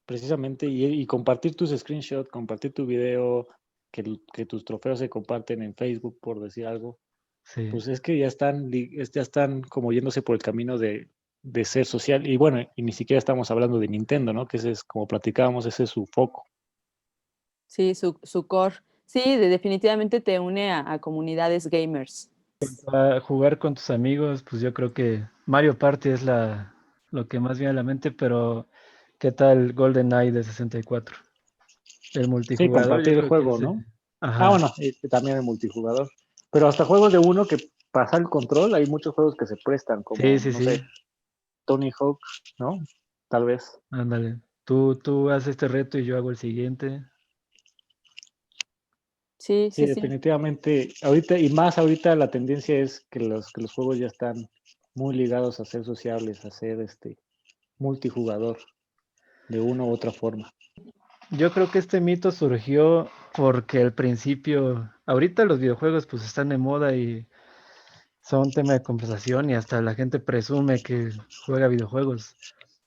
Precisamente, y compartir tus screenshots, compartir tu video, que tus trofeos se comparten en Facebook, por decir algo, Sí, pues es que ya están como yéndose por el camino de ser social. Y bueno, y ni siquiera estamos hablando de Nintendo, ¿no? Que ese es, como platicábamos, ese es su foco. Sí, su core. Sí, definitivamente te une a comunidades gamers. Para jugar con tus amigos, pues yo creo que Mario Party es lo que más viene a la mente, pero ¿qué tal GoldenEye de 64? El Sí, multijugador, yo compartir el creo que juego, ese. ¿no? Ah, Ajá. bueno, también el multijugador. Pero hasta juegos de uno que pasa el control, hay muchos juegos que se prestan, Sí, como, sí, no sí. sé, Tony Hawk, ¿no? Tal vez. Ándale. Tú haces este reto y yo hago el siguiente. Sí, Sí, sí, sí. definitivamente. Ahorita, y más ahorita la tendencia es que los juegos ya están muy ligados a ser sociables, a ser multijugador de una u otra forma. Yo creo que este mito surgió porque al principio, ahorita los videojuegos pues están de moda y son tema de conversación y hasta la gente presume que juega videojuegos.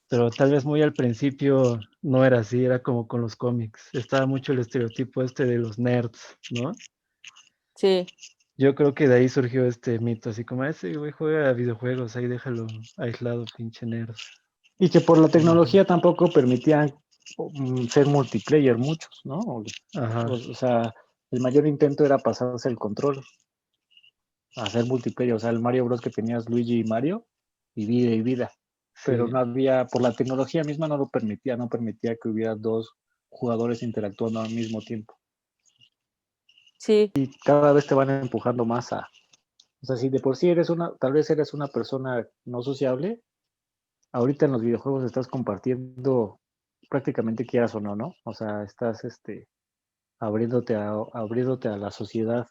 Pero tal vez muy al principio no era así, era como con los cómics. Estaba mucho el estereotipo este de los nerds, ¿no? Sí, Yo creo que de ahí surgió este mito, así como ese güey juega videojuegos, ahí déjalo aislado, pinche nerd. Y que por la tecnología tampoco permitían ser multiplayer muchos, ¿no? Ajá, O sea, el mayor intento era pasarse el control, hacer multiplayer. O sea, el Mario Bros. Que tenías Luigi y Mario, y vida y vida. Pero sí. no había, por la tecnología misma no lo permitía, no permitía que hubiera dos jugadores interactuando al mismo tiempo. sí, Y cada vez te van empujando más a, o sea, si de por sí tal vez eres una persona no sociable, ahorita en los videojuegos estás compartiendo prácticamente quieras o no, ¿no? O sea, estás abriéndote a la sociedad,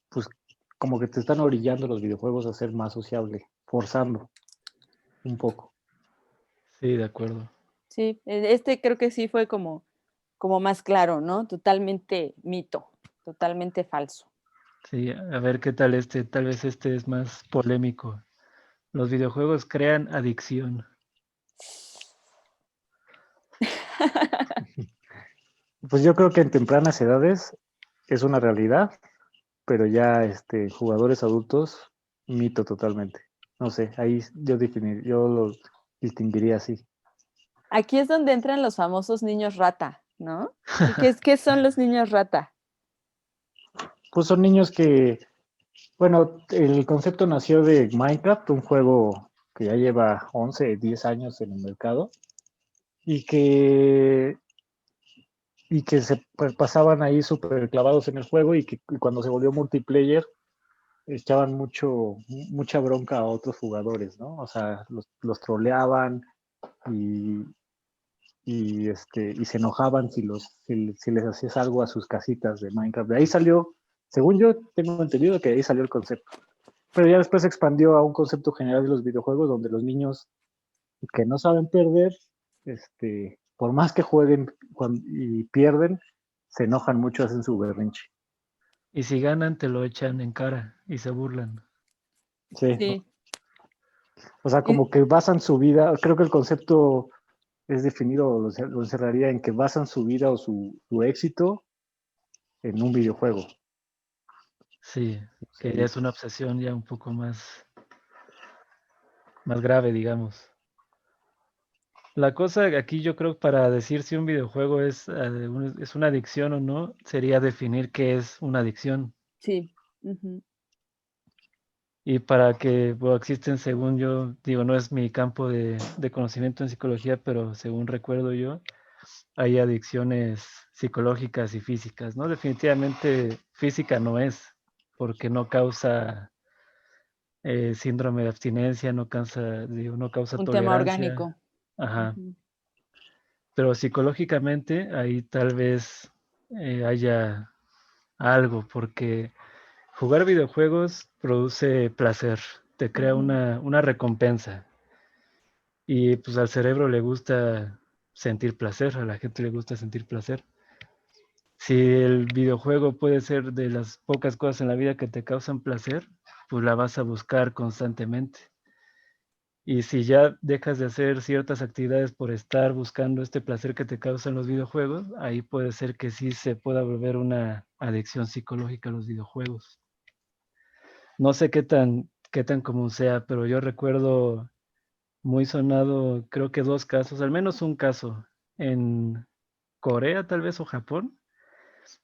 pues como que te están orillando los videojuegos a ser más sociable, forzando un poco. Sí, de acuerdo. sí. Este creo que sí fue como más claro, ¿no? Totalmente mito, totalmente falso. Sí, a ver qué tal este, tal vez este es más polémico. Los videojuegos crean adicción. Pues yo creo que en tempranas edades es una realidad, pero ya jugadores adultos, mito totalmente. No sé, ahí yo lo distinguiría así. Aquí es donde entran los famosos niños rata, ¿no? ¿Qué son los niños rata? Pues son niños que, bueno, el concepto nació de Minecraft, un juego que ya lleva 11, 10 años en el mercado y que se pasaban ahí súper clavados en el juego y cuando se volvió multiplayer echaban mucha bronca a otros jugadores, ¿no? O sea, los troleaban y, y se enojaban si les hacías algo a sus casitas de Minecraft. De ahí salió, según yo tengo entendido que de ahí salió el concepto. Pero ya después se expandió a un concepto general de los videojuegos donde los niños que no saben perder, por más que jueguen y pierden, se enojan mucho, hacen su berrinche. Y si ganan, te lo echan en cara y se burlan. Sí. Sí. O sea, Y, como que basan su vida, creo que el concepto es definido, lo encerraría en que basan su vida o su éxito en un videojuego. Sí, O que sea, ya es una obsesión ya un poco más grave, digamos. La cosa aquí yo creo para decir si un videojuego es una adicción o no, sería definir qué es una adicción. sí. Ujú. Y para que bueno, existen, según yo, digo, no es mi campo de conocimiento en psicología, pero según recuerdo yo, hay adicciones psicológicas y físicas, ¿no? Definitivamente física no es, porque no causa síndrome de abstinencia, no causa Un tema tolerancia, orgánico. ajá. Ujú. Pero psicológicamente ahí tal vez haya algo, porque jugar videojuegos produce placer, te crea Ujú. una recompensa. Y pues al cerebro le gusta sentir placer, a la gente le gusta sentir placer. Si el videojuego puede ser de las pocas cosas en la vida que te causan placer, pues la vas a buscar constantemente. Y si ya dejas de hacer ciertas actividades por estar buscando este placer que te causan los videojuegos, ahí puede ser que sí se pueda volver una adicción psicológica a los videojuegos. No sé qué tan común sea, pero yo recuerdo muy sonado, creo que 2 casos, al menos un caso en Corea tal vez o Japón,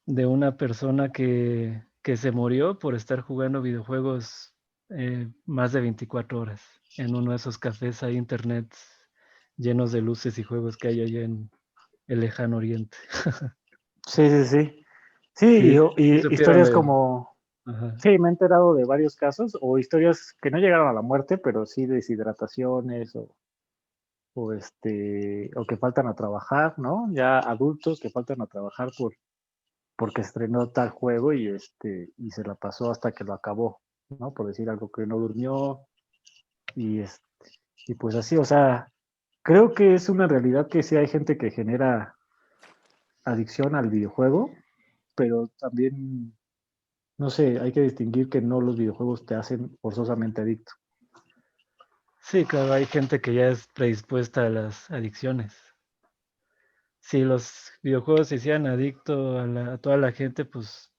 de una persona que se murió por estar jugando videojuegos más de 24 horas en uno de esos cafés ahí internet llenos de luces y juegos que hay allá en el lejano oriente. Sí, sí, sí. Sí, Sí, sí y supieron historias de... como, Ajá. sí, me he enterado de varios casos, o historias que no llegaron a la muerte, pero sí deshidrataciones, o que faltan a trabajar, ¿no? Ya adultos que faltan a trabajar porque estrenó tal juego y se la pasó hasta que lo acabó, ¿no? Por decir algo que no durmió, y, y pues así, o sea, creo que es una realidad que sí hay gente que genera adicción al videojuego, pero también, no sé, hay que distinguir que no los videojuegos te hacen forzosamente adicto. Sí, claro, hay gente que ya es predispuesta a las adicciones. Si los videojuegos se hicieran adicto a toda la gente, pues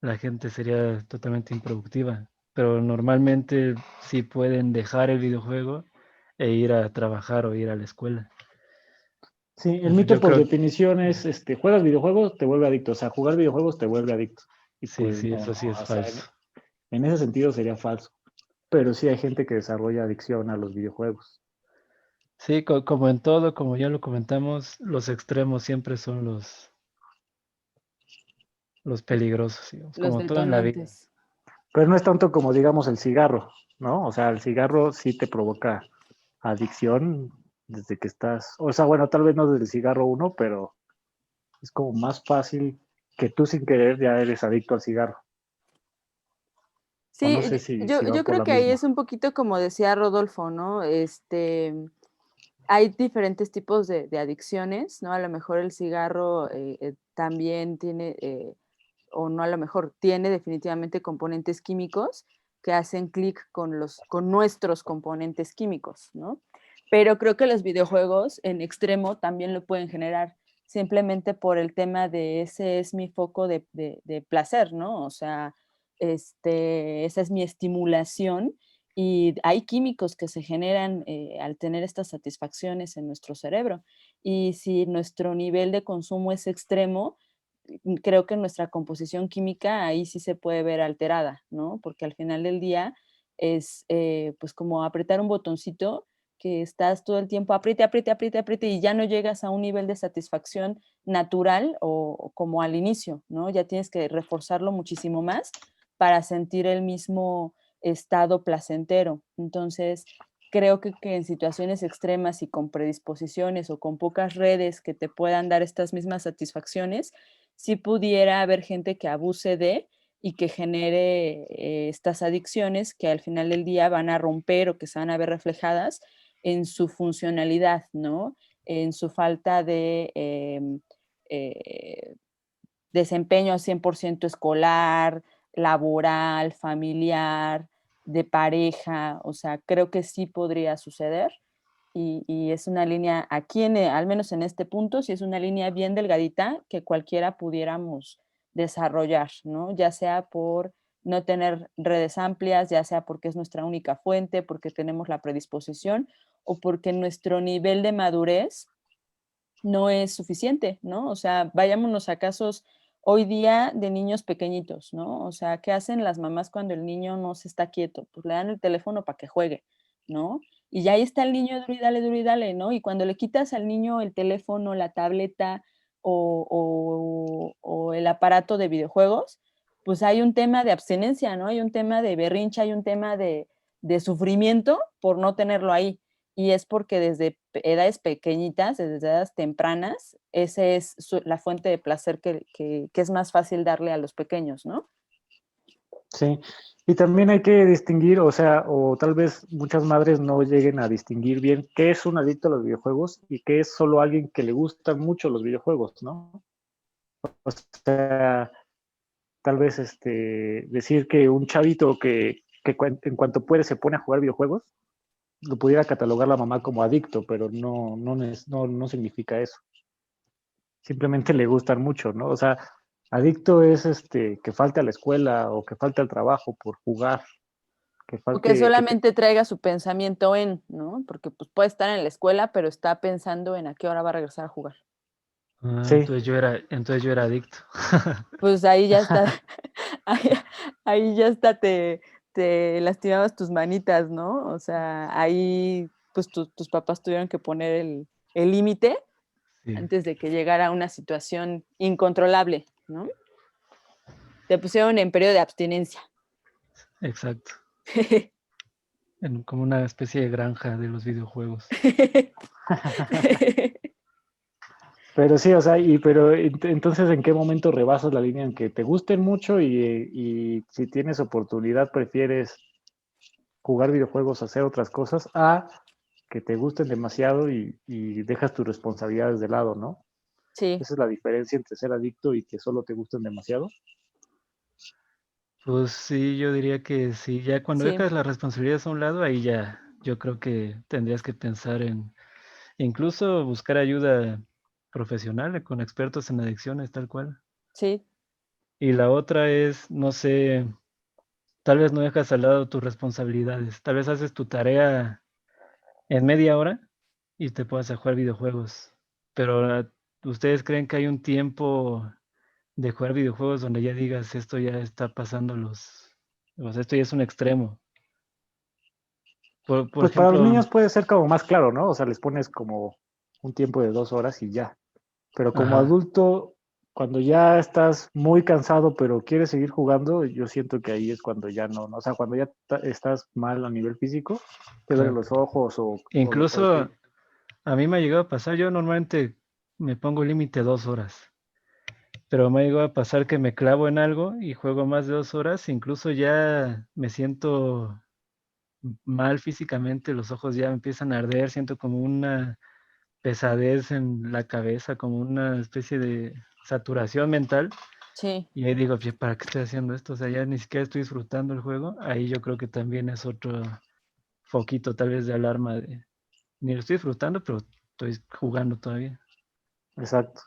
la gente sería totalmente improductiva. Pero normalmente sí pueden dejar el videojuego e ir a trabajar o ir a la escuela. Sí, el Entonces mito yo por creo, definición es, juegas videojuegos, te vuelve adicto, o sea, jugar videojuegos te vuelve adicto. Y sí, pues sí, no, eso sí no, es o sea, falso. en ese sentido sería falso. Pero sí hay gente que desarrolla adicción a los videojuegos. Sí, como en todo, como ya lo comentamos, los extremos siempre son los peligrosos, digamos, Los como todo en la vida. detonantes. Pero no es tanto como, digamos, el cigarro, ¿no? O sea, el cigarro sí te provoca adicción desde que estás, o sea, bueno, tal vez no desde el cigarro uno, pero es como más fácil que tú sin querer ya eres adicto al cigarro. O no sé Sí, si va yo por creo la que ahí misma. es un poquito como decía Rodolfo, ¿no? Hay diferentes tipos de adicciones, ¿no? A lo mejor el cigarro también tiene, o no a lo mejor, tiene definitivamente componentes químicos que hacen clic con nuestros componentes químicos, ¿no? Pero creo que los videojuegos en extremo también lo pueden generar simplemente por el tema de ese es mi foco de placer, ¿no? O sea, esa es mi estimulación y hay químicos que se generan al tener estas satisfacciones en nuestro cerebro. Y si nuestro nivel de consumo es extremo, creo que nuestra composición química ahí sí se puede ver alterada, ¿no? Porque al final del día es pues como apretar un botoncito que estás todo el tiempo apriete, apriete, apriete, apriete y ya no llegas a un nivel de satisfacción natural o como al inicio, ¿no? Ya tienes que reforzarlo muchísimo más para sentir el mismo estado placentero. Entonces, creo que en situaciones extremas y con predisposiciones o con pocas redes que te puedan dar estas mismas satisfacciones, sí pudiera haber gente que abuse de y que genere estas adicciones que al final del día van a romper o que se van a ver reflejadas en su funcionalidad, ¿no? En su falta de eh, desempeño al 100% escolar, laboral, familiar, de pareja, o sea, creo que sí podría suceder y es una línea aquí, al menos en este punto, sí es una línea bien delgadita que cualquiera pudiéramos desarrollar, ¿no? Ya sea por no tener redes amplias, ya sea porque es nuestra única fuente, porque tenemos la predisposición o porque nuestro nivel de madurez no es suficiente, ¿no? O sea, vayámonos a casos hoy día de niños pequeñitos, ¿no? O sea, ¿qué hacen las mamás cuando el niño no se está quieto? Pues le dan el teléfono para que juegue, ¿no? Y ya ahí está el niño duro y dale, ¿no? Y cuando le quitas al niño el teléfono, la tableta o el aparato de videojuegos, pues hay un tema de abstinencia, ¿no? Hay un tema de berrincha, hay un tema de sufrimiento por no tenerlo ahí y es porque desde edades pequeñitas, desde edades tempranas, esa es la fuente de placer que es más fácil darle a los pequeños, ¿no? Sí, y también hay que distinguir, o sea, o tal vez muchas madres no lleguen a distinguir bien qué es un adicto a los videojuegos y qué es solo alguien que le gustan mucho los videojuegos, ¿no? O sea, tal vez decir que un chavito que en cuanto puede se pone a jugar videojuegos, lo pudiera catalogar la mamá como adicto, pero no significa eso. Simplemente le gustan mucho, ¿no? O sea, adicto es que falte a la escuela o que falte al trabajo por jugar. que O que falte, solamente traiga su pensamiento en, ¿no? Porque pues puede estar en la escuela, pero está pensando en a qué hora va a regresar a jugar. Ah, sí, entonces yo era adicto. Pues ahí ya está, ahí, ahí ya está, te lastimabas tus manitas, ¿no? O sea, ahí pues tus papás tuvieron que poner el límite Sí, antes de que llegara una situación incontrolable, ¿no? Te pusieron en periodo de abstinencia. exacto. Como una especie de granja de los videojuegos. pero sí, o sea, pero entonces, ¿en qué momento rebasas la línea en que te gusten mucho y si tienes oportunidad prefieres jugar videojuegos, hacer otras cosas, a que te gusten demasiado y dejas tus responsabilidades de lado, ¿no? Sí, Esa es la diferencia entre ser adicto y que solo te gusten demasiado. Pues sí, yo diría que sí, ya cuando sí, dejas las responsabilidades a un lado, ahí ya yo creo que tendrías que pensar en incluso buscar ayuda profesional con expertos en adicciones, tal cual. sí, Y la otra es, no sé, tal vez no dejas al lado tus responsabilidades, tal vez haces tu tarea en media hora y te puedas a jugar videojuegos. Pero ¿ustedes creen que hay un tiempo de jugar videojuegos donde ya digas esto ya está pasando o sea, esto ya es un extremo? Por Pues para los ejemplo, niños puede ser como más claro, ¿no? O sea, les pones como un tiempo de 2 horas y ya. Pero como ajá, adulto, cuando ya estás muy cansado, pero quieres seguir jugando, yo siento que ahí es cuando ya no, o sea, cuando ya estás mal a nivel físico, te duelen claro. los ojos o Incluso a mí me ha llegado a pasar, yo normalmente me pongo límite 2 horas, pero me ha llegado a pasar que me clavo en algo y juego más de 2 horas, incluso ya me siento mal físicamente, los ojos ya empiezan a arder, siento como una pesadez en la cabeza, como una especie de saturación mental. sí. Y ahí digo, "Oye, ¿para qué estoy haciendo esto? O sea, ya ni siquiera estoy disfrutando el juego". Ahí yo creo que también es otro foquito tal vez de alarma de, ni lo estoy disfrutando, pero estoy jugando todavía. exacto.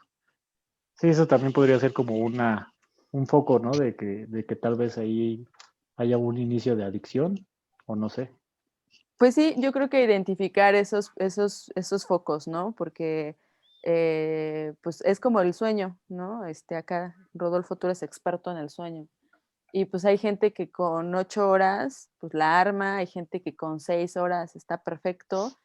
Sí, eso también podría ser como un foco, ¿no? De que tal vez ahí haya un inicio de adicción, o no sé. Pues sí, yo creo que identificar esos focos, ¿no? Porque pues es como el sueño, ¿no? Acá Rodolfo, tú eres experto en el sueño. Y pues hay gente que con 8 horas, pues la arma, hay gente que con 6 horas está perfecto.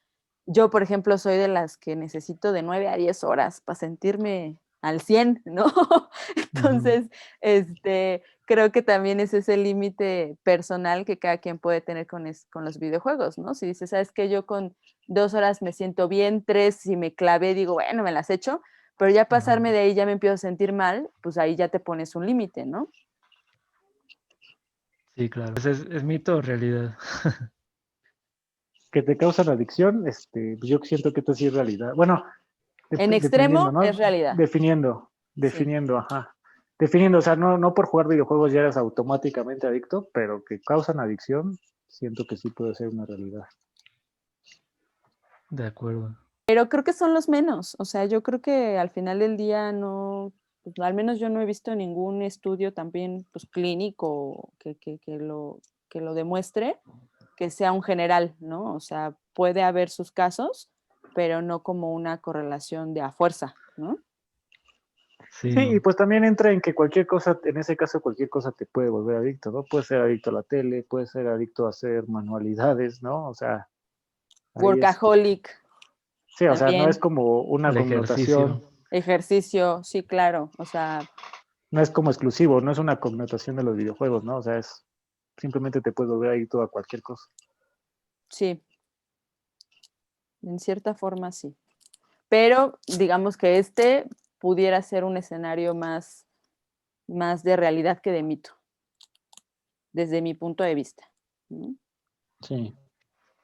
Yo, por ejemplo, soy de las que necesito de 9 a 10 horas para sentirme al 100, ¿no? Ujú. Entonces, creo que también ese es el límite personal que cada quien puede tener con los videojuegos, ¿no? Si dices, ¿sabes qué? Yo con 2 horas me siento bien, 3, si me clavé, digo, bueno, me las echo, pero ya Ajá. pasarme de ahí ya me empiezo a sentir mal, pues ahí ya te pones un límite, ¿no? Sí, claro. Es mito o realidad. Que te causan adicción, pues yo siento que esto sí es realidad. Bueno, En dependiendo, extremo es ¿no? realidad, sí. Definiendo, ajá. Definiendo, o sea, no por jugar videojuegos ya eres automáticamente adicto, pero que causan adicción, siento que sí puede ser una realidad. De acuerdo. Pero creo que son los menos, o sea, yo creo que al final del día no, pues, al menos yo no he visto ningún estudio también pues, clínico que lo demuestre, que sea un general, ¿no? O sea, puede haber sus casos, pero no como una correlación de a fuerza, ¿no? Sí, Sí, y no. pues también entra en que cualquier cosa, en ese caso cualquier cosa te puede volver adicto, ¿no? Puedes ser adicto a la tele, puedes ser adicto a hacer manualidades, ¿no? O sea, ahí Workaholic sí, o sea, no es también, como una El connotación, ejercicio. ejercicio, sí, claro, o sea, no es como exclusivo, no es una connotación de los videojuegos, ¿no? O sea, es simplemente te puedes volver adicto a cualquier cosa. sí, en cierta forma sí. Pero digamos que pudiera ser un escenario más de realidad que de mito, desde mi punto de vista, ¿no? Sí,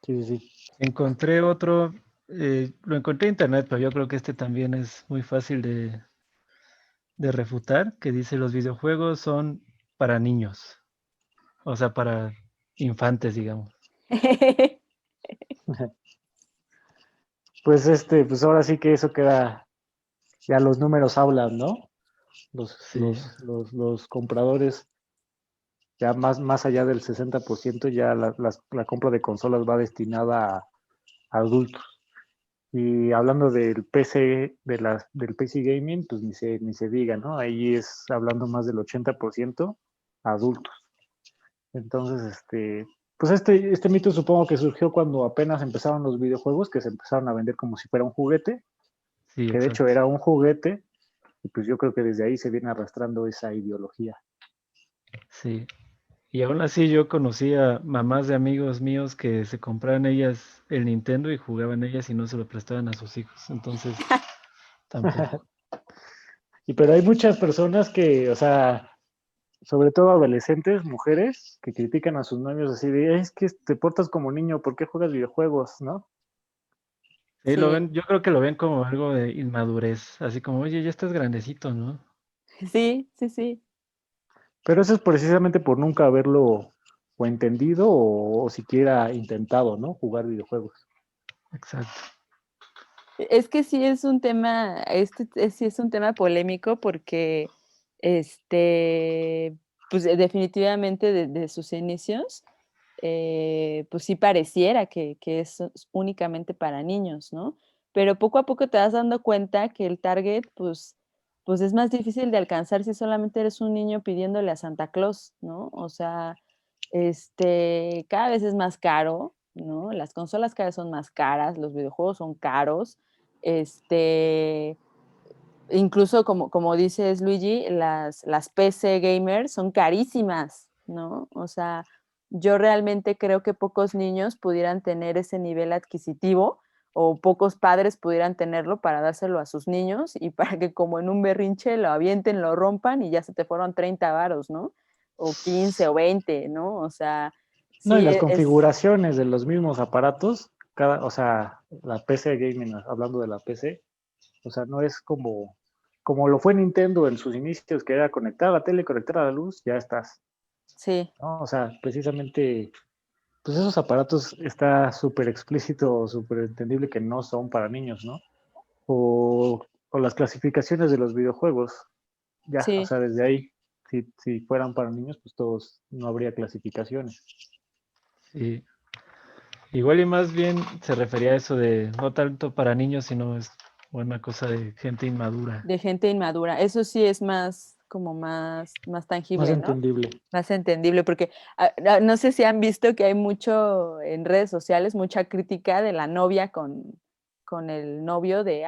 sí, sí, sí. Encontré otro, lo encontré en internet, pero yo creo que este también es muy fácil de refutar, que dice los videojuegos son para niños, o sea, para infantes, digamos. Pues pues ahora sí que eso queda, ya los números hablan, ¿no? Los, Sí, los, los, los compradores ya más allá del 60%, ya la compra de consolas va destinada a adultos. Y hablando del PC, del PC gaming, pues ni se diga, ¿no? Ahí es hablando más del 80% adultos. Entonces, pues este mito supongo que surgió cuando apenas empezaron los videojuegos, que se empezaron a vender como si fuera un juguete, Sí, que de hecho exacto. era un juguete, y pues yo creo que desde ahí se viene arrastrando esa ideología. Sí. Y aún así yo conocía mamás de amigos míos que se compraban ellas el Nintendo y jugaban ellas y no se lo prestaban a sus hijos. Entonces, tampoco. Pero hay muchas personas que, o sea, sobre todo adolescentes, mujeres, que critican a sus novios así de, es que te portas como niño, ¿por qué juegas videojuegos, no? Sí, Sí, yo creo que lo ven como algo de inmadurez, así como, oye, ya estás grandecito, ¿no? sí, sí, sí. Pero eso es precisamente por nunca haberlo o entendido o siquiera intentado, ¿no? Jugar videojuegos. Exacto. Es que sí es un tema, sí es un tema polémico porque, pues definitivamente de sus inicios, pues sí pareciera que es únicamente para niños, ¿no? Pero poco a poco te vas dando cuenta que el target, pues es más difícil de alcanzar si solamente eres un niño pidiéndole a Santa Claus, ¿no? O sea, cada vez es más caro, ¿no? Las consolas cada vez son más caras, los videojuegos son caros, este, incluso como dices Luigi, las PC gamers son carísimas, ¿no? O sea, yo realmente creo que pocos niños pudieran tener ese nivel adquisitivo o pocos padres pudieran tenerlo para dárselo a sus niños y para que como en un berrinche lo avienten, lo rompan y ya se te fueron 30 varos, ¿no? O 15 o 20, ¿no? O sea, No, y sí las es, configuraciones de los mismos aparatos, o sea, la PC gaming, hablando de la PC, o sea, no es como lo fue Nintendo en sus inicios, que era conectar a la tele, conectar a la luz, ya estás, sí, ¿no? O sea, precisamente, pues esos aparatos está súper explícito, súper entendible que no son para niños, ¿no? O las clasificaciones de los videojuegos, ya, o sí. sea, desde ahí, si fueran para niños, pues todos no habría clasificaciones. Sí. Igual y más bien se refería a eso de no tanto para niños, sino es una cosa de gente inmadura. De gente inmadura. Eso sí es más, como más Más tangible, ¿no? entendible. Más entendible, porque no sé si han visto que hay mucho en redes sociales, mucha crítica de la novia con el novio de,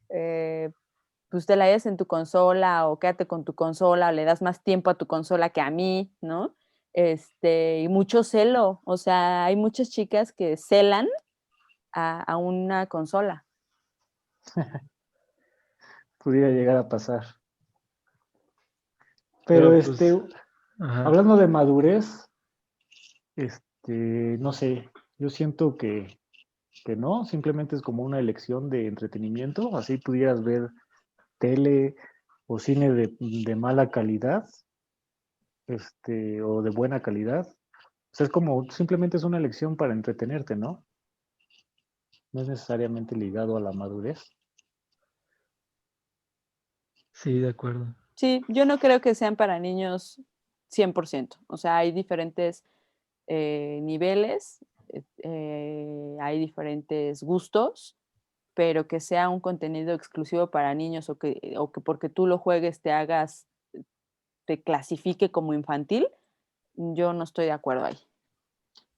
eh, pues te la llevas en tu consola o quédate con tu consola o le das más tiempo a tu consola que a mí, ¿no? Y mucho celo, o sea, hay muchas chicas que celan a una consola. Pudiera llegar a pasar. Pero Pero pues, ajá. hablando de madurez, no sé, yo siento que no, simplemente es como una elección de entretenimiento, así pudieras ver tele o cine de mala calidad, o de buena calidad. O sea, es como, simplemente es una elección para entretenerte, ¿no? No es necesariamente ligado a la madurez. Sí, de acuerdo. Sí, yo no creo que sean para niños 100%. O sea, hay diferentes niveles, hay diferentes gustos, pero que sea un contenido exclusivo para niños o que porque tú lo juegues te clasifique como infantil, yo no estoy de acuerdo ahí.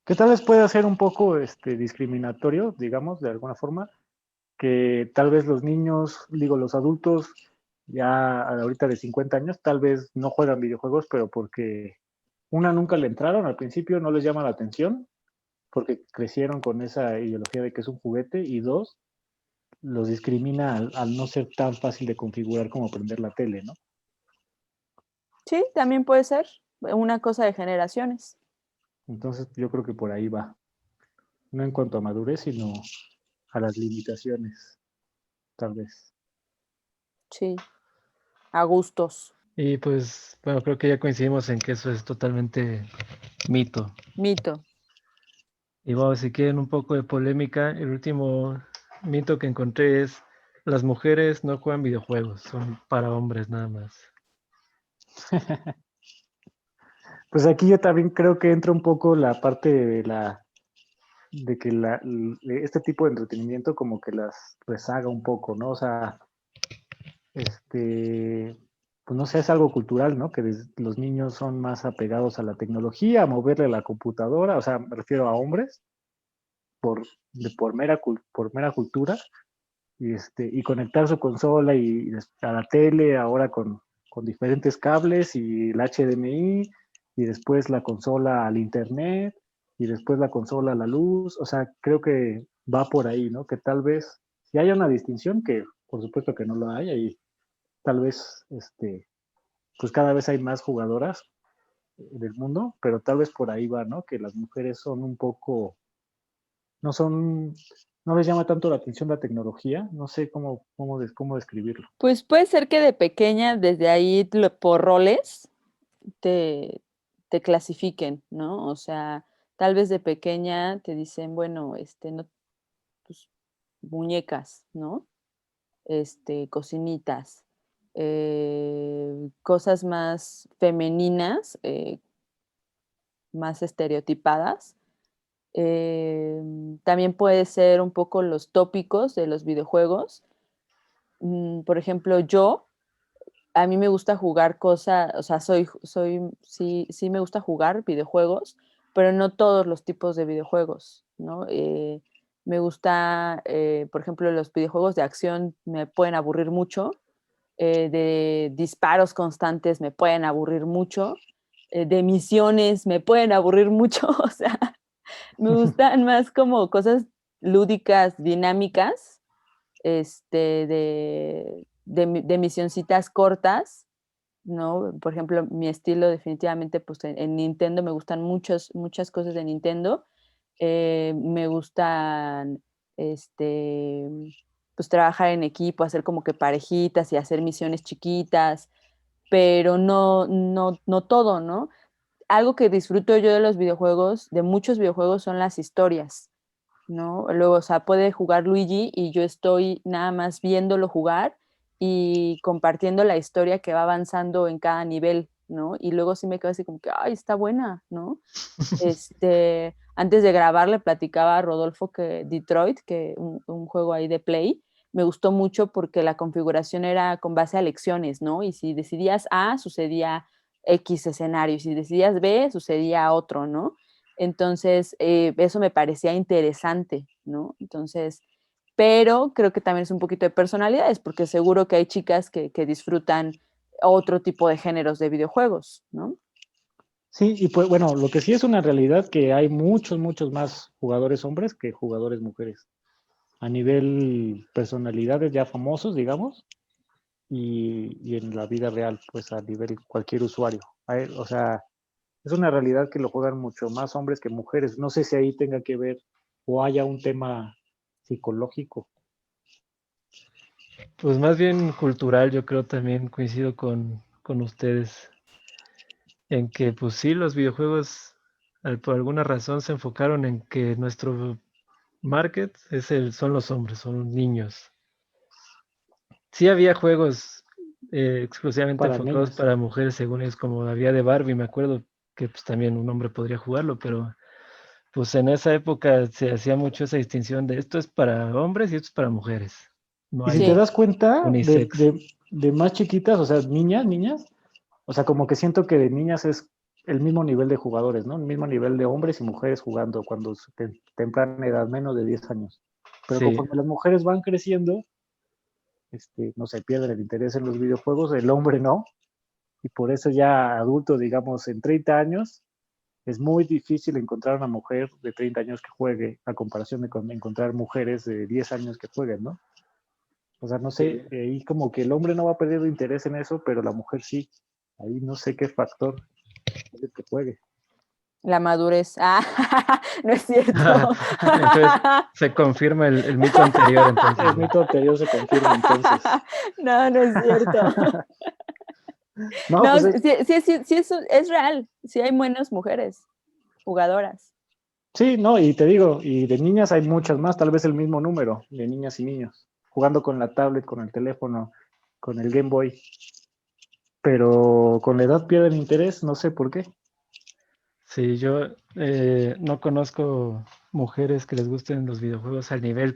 Que tal vez pueda ser un poco discriminatorio, digamos, de alguna forma, que tal vez los niños, digo, los adultos ya ahorita de 50 años, tal vez no juegan videojuegos, pero porque una nunca le entraron al principio, no les llama la atención, porque crecieron con esa ideología de que es un juguete, y dos, los discrimina al no ser tan fácil de configurar como prender la tele, ¿no? Sí, también puede ser una cosa de generaciones. Entonces yo creo que por ahí va, no en cuanto a madurez, sino a las limitaciones, tal vez. Sí, a gustos. Y pues, bueno, creo que ya coincidimos en que eso es totalmente mito. Mito. Y bueno, si quieren un poco de polémica, el último mito que encontré es las mujeres no juegan videojuegos, son para hombres nada más. Pues aquí yo también creo que entra un poco la parte de que este tipo de entretenimiento como que las rezaga un poco, ¿no? O sea, pues no sé, es algo cultural, ¿no? Que los niños son más apegados a la tecnología, a moverle a la computadora, o sea, me refiero a hombres, por, por mera cultura, y conectar su consola y a la tele ahora con diferentes cables y el HDMI, y después la consola al internet, y después la consola a la luz, o sea, creo que va por ahí, ¿no? Que tal vez, si haya una distinción, que por supuesto que no lo hay, y tal vez, pues cada vez hay más jugadoras del mundo, pero tal vez por ahí va, ¿no? Que las mujeres son un poco, no son, no les llama tanto la atención la tecnología, no sé cómo describirlo. Pues puede ser que de pequeña, desde ahí por roles, te, te clasifiquen, ¿no? O sea, tal vez de pequeña te dicen, bueno, no, pues, muñecas, ¿no? Cocinitas, cosas más femeninas, más estereotipadas. También puede ser un poco los tópicos de los videojuegos. Por ejemplo, a mí me gusta jugar cosas, o sea, sí me gusta jugar videojuegos, pero no todos los tipos de videojuegos, ¿no? Me gusta, por ejemplo, los videojuegos de acción me pueden aburrir mucho, de disparos constantes me pueden aburrir mucho, de misiones me pueden aburrir mucho, o sea, me gustan más como cosas lúdicas, dinámicas, de misioncitas cortas, ¿no? Por ejemplo, mi estilo definitivamente, pues en Nintendo me gustan muchas cosas de Nintendo. Me gustan, este, pues trabajar en equipo, hacer como que parejitas y hacer misiones chiquitas, pero no todo, ¿no? Algo que disfruto yo de los videojuegos, de muchos videojuegos, son las historias, ¿no? Luego, o sea, puede jugar Luigi y yo estoy nada más viéndolo jugar y compartiendo la historia que va avanzando en cada nivel, ¿no? Y luego sí me quedo así como que, ay, está buena, ¿no? Antes de grabar le platicaba a Rodolfo que Detroit, que un juego ahí de Play, me gustó mucho porque la configuración era con base a lecciones, ¿no? Y si decidías A, sucedía X escenario, y si decidías B, sucedía otro, ¿no? Entonces, eso me parecía interesante, ¿no? Entonces, pero creo que también es un poquito de personalidades, porque seguro que hay chicas que disfrutan otro tipo de géneros de videojuegos, ¿no? Sí, y pues bueno, lo que sí es una realidad que hay muchos más jugadores hombres que jugadores mujeres. A nivel personalidades ya famosos, digamos, y en la vida real, pues a nivel cualquier usuario. O sea, es una realidad que lo juegan mucho más hombres que mujeres. No sé si ahí tenga que ver o haya un tema psicológico. Pues más bien cultural, yo creo también coincido con ustedes en que pues sí, los videojuegos por alguna razón se enfocaron en que nuestro market son los hombres, son niños. Sí había juegos exclusivamente Para enfocados niñas. para mujeres, según ellos, como había de Barbie, me acuerdo que pues también un hombre podría jugarlo, pero pues en esa época se hacía mucho esa distinción de esto es para hombres y esto es para mujeres. No Y si te hay Sí. das cuenta unisex. de más chiquitas, o sea, niñas, o sea, como que siento que de niñas es el mismo nivel de jugadores, ¿no? El mismo nivel de hombres y mujeres jugando cuando temprana edad, menos de 10 años. Pero Sí, conforme las mujeres van creciendo, no se pierden el interés en los videojuegos, el hombre no, y por eso ya adulto, digamos, en 30 años, es muy difícil encontrar una mujer de 30 años que juegue, a comparación de encontrar mujeres de 10 años que jueguen, ¿no? O sea, no sé, ahí como que el hombre no va a perder interés en eso, pero la mujer sí. Ahí no sé qué factor es el que juegue. La madurez. Ah, no es cierto. entonces se confirma el mito anterior, entonces. El mito anterior se confirma entonces. No, no es cierto. No, No, pues sí, es real. Sí hay buenas mujeres jugadoras. sí, no, y te digo, y de niñas hay muchas más, tal vez el mismo número de niñas y niños, jugando con la tablet, con el teléfono, con el Game Boy, pero con la edad pierden interés, no sé por qué. Sí, yo no conozco mujeres que les gusten los videojuegos al nivel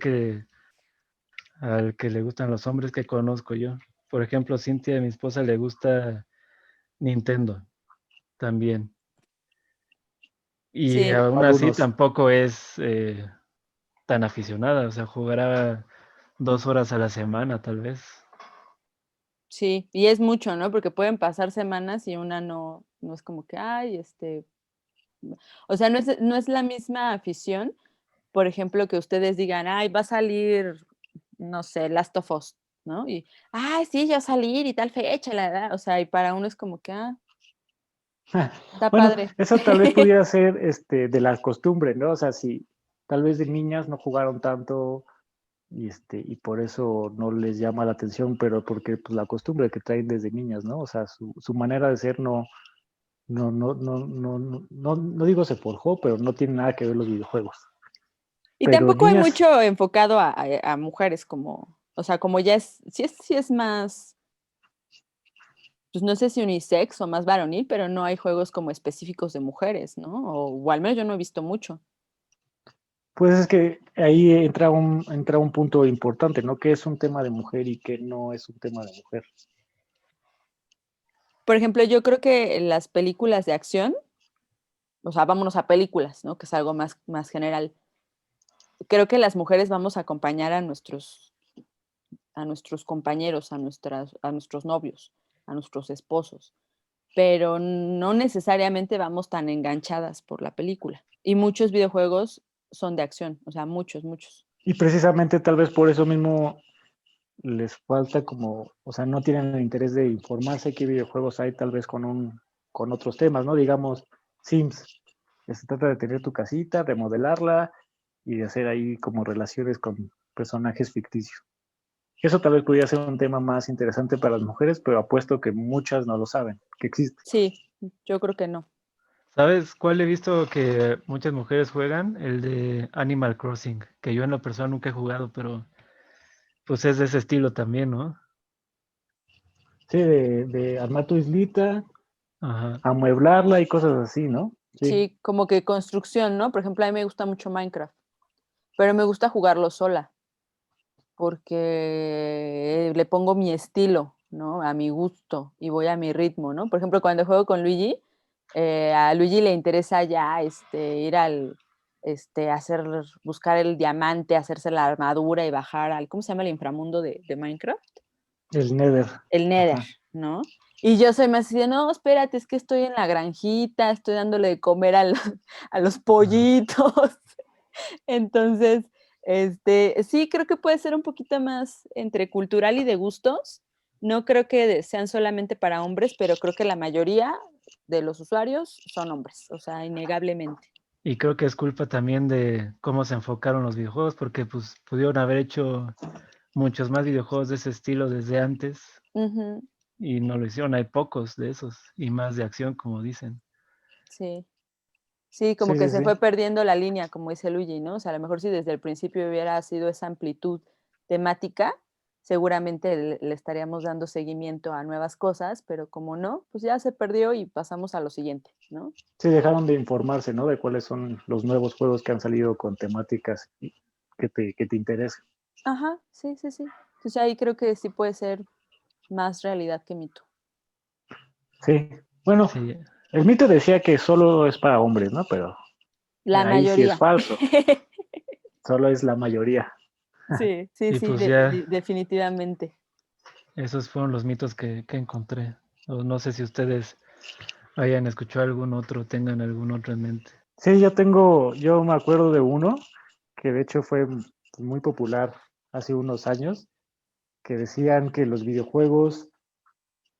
al que le gustan los hombres que conozco yo. Por ejemplo, Cintia, mi esposa, le gusta Nintendo también. Y Sí, aún así Algunos. tampoco es tan aficionada, o sea, jugará 2 horas a la semana tal vez. sí, y es mucho, ¿no? Porque pueden pasar semanas y una no es como que, ay, o sea, no es la misma afición, por ejemplo, que ustedes digan, ay, va a salir, no sé, Last of Us, ¿no? Y, ay, sí, ya va a salir y tal fecha, la edad. O sea, y para uno es como que, está Bueno, padre. eso tal vez pudiera ser de la costumbre, ¿no? O sea, si tal vez de niñas no jugaron tanto y por eso no les llama la atención, pero porque pues, la costumbre que traen desde niñas, ¿no? O sea, su manera de ser no digo se forjó, pero no tiene nada que ver los videojuegos. Y Pero tampoco hay niñas, mucho enfocado a mujeres como, o sea, como ya sí es más, pues no sé si unisex o más varonil, pero no hay juegos como específicos de mujeres, ¿no? O al menos yo no he visto mucho. pues es que ahí entra un punto importante, ¿no? Que es un tema de mujer y que no es un tema de mujer. Por ejemplo, yo creo que en las películas de acción, o sea, vámonos a películas, ¿no? Que es algo más general. Creo que las mujeres vamos a acompañar a nuestros compañeros, a nuestros novios, a nuestros esposos, pero no necesariamente vamos tan enganchadas por la película. Y muchos videojuegos son de acción, o sea, muchos. Y precisamente tal vez por eso mismo les falta como, o sea, no tienen el interés de informarse qué videojuegos hay tal vez con otros temas, ¿no? Digamos, Sims, que se trata de tener tu casita, remodelarla y de hacer ahí como relaciones con personajes ficticios. Eso tal vez podría ser un tema más interesante para las mujeres, pero apuesto que muchas no lo saben, que existe. Sí, yo creo que no. ¿Sabes cuál he visto que muchas mujeres juegan? El de Animal Crossing, que yo en lo personal nunca he jugado, pero pues es de ese estilo también, ¿no? Sí, de armar tu islita, Ajá. amueblarla y cosas así, ¿no? Sí. Sí, como que construcción, ¿no? Por ejemplo, a mí me gusta mucho Minecraft, pero me gusta jugarlo sola, porque le pongo mi estilo, ¿no? A mi gusto y voy a mi ritmo, ¿no? Por ejemplo, cuando juego con Luigi, a Luigi le interesa ya ir hacer, buscar el diamante, hacerse la armadura y bajar al, ¿cómo se llama el inframundo de Minecraft? El Nether. El Nether, Ajá. ¿no? Y yo soy más así de, no, espérate, es que estoy en la granjita, estoy dándole de comer a los Ajá. pollitos. Entonces, sí, creo que puede ser un poquito más entre cultural y de gustos. No creo que sean solamente para hombres, pero creo que la mayoría de los usuarios son hombres, o sea, innegablemente. Y creo que es culpa también de cómo se enfocaron los videojuegos, porque pues pudieron haber hecho muchos más videojuegos de ese estilo desde antes Ujú, y no lo hicieron. Hay pocos de esos y más de acción, como dicen. sí, sí, como Sí, que sí, se sí. fue perdiendo la línea, como dice Luigi, ¿no? O sea, a lo mejor si desde el principio hubiera sido esa amplitud temática, seguramente le estaríamos dando seguimiento a nuevas cosas, pero como no, pues ya se perdió y pasamos a lo siguiente, ¿no? Sí, dejaron de informarse, ¿no? De cuáles son los nuevos juegos que han salido con temáticas que te interesen. Ajá, sí, sí, sí. Entonces ahí creo que sí puede ser más realidad que mito. Sí. Bueno, Sí. el mito decía que solo es para hombres, ¿no? Pero La ahí sí es mayoría. falso. Solo es la mayoría. Sí, sí, Y sí, pues ya definitivamente. esos fueron los mitos que encontré. O no sé si ustedes hayan escuchado algún otro, tengan algún otro en mente. Sí, yo me acuerdo de uno que de hecho fue muy popular hace unos años, que decían que los videojuegos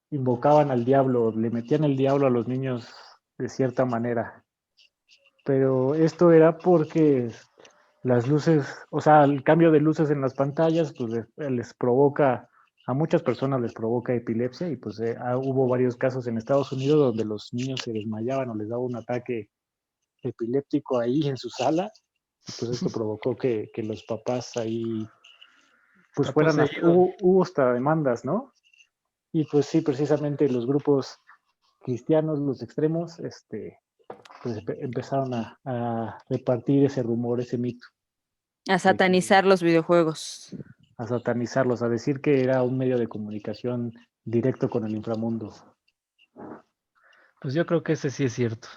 invocaban al diablo, le metían el diablo a los niños de cierta manera. Pero esto era porque las luces, o sea, el cambio de luces en las pantallas, pues les provoca, a muchas personas les provoca epilepsia y pues hubo varios casos en Estados Unidos donde los niños se desmayaban o les daba un ataque epiléptico ahí en su sala y pues esto provocó que los papás ahí pues Está fueran hasta, poseído. hubo hasta demandas, ¿no? Y pues sí, precisamente los grupos cristianos, los extremos, pues empezaron a repartir ese rumor, ese mito, A satanizar los videojuegos. a satanizarlos, a decir que era un medio de comunicación directo con el inframundo. Pues yo creo que ese sí es cierto.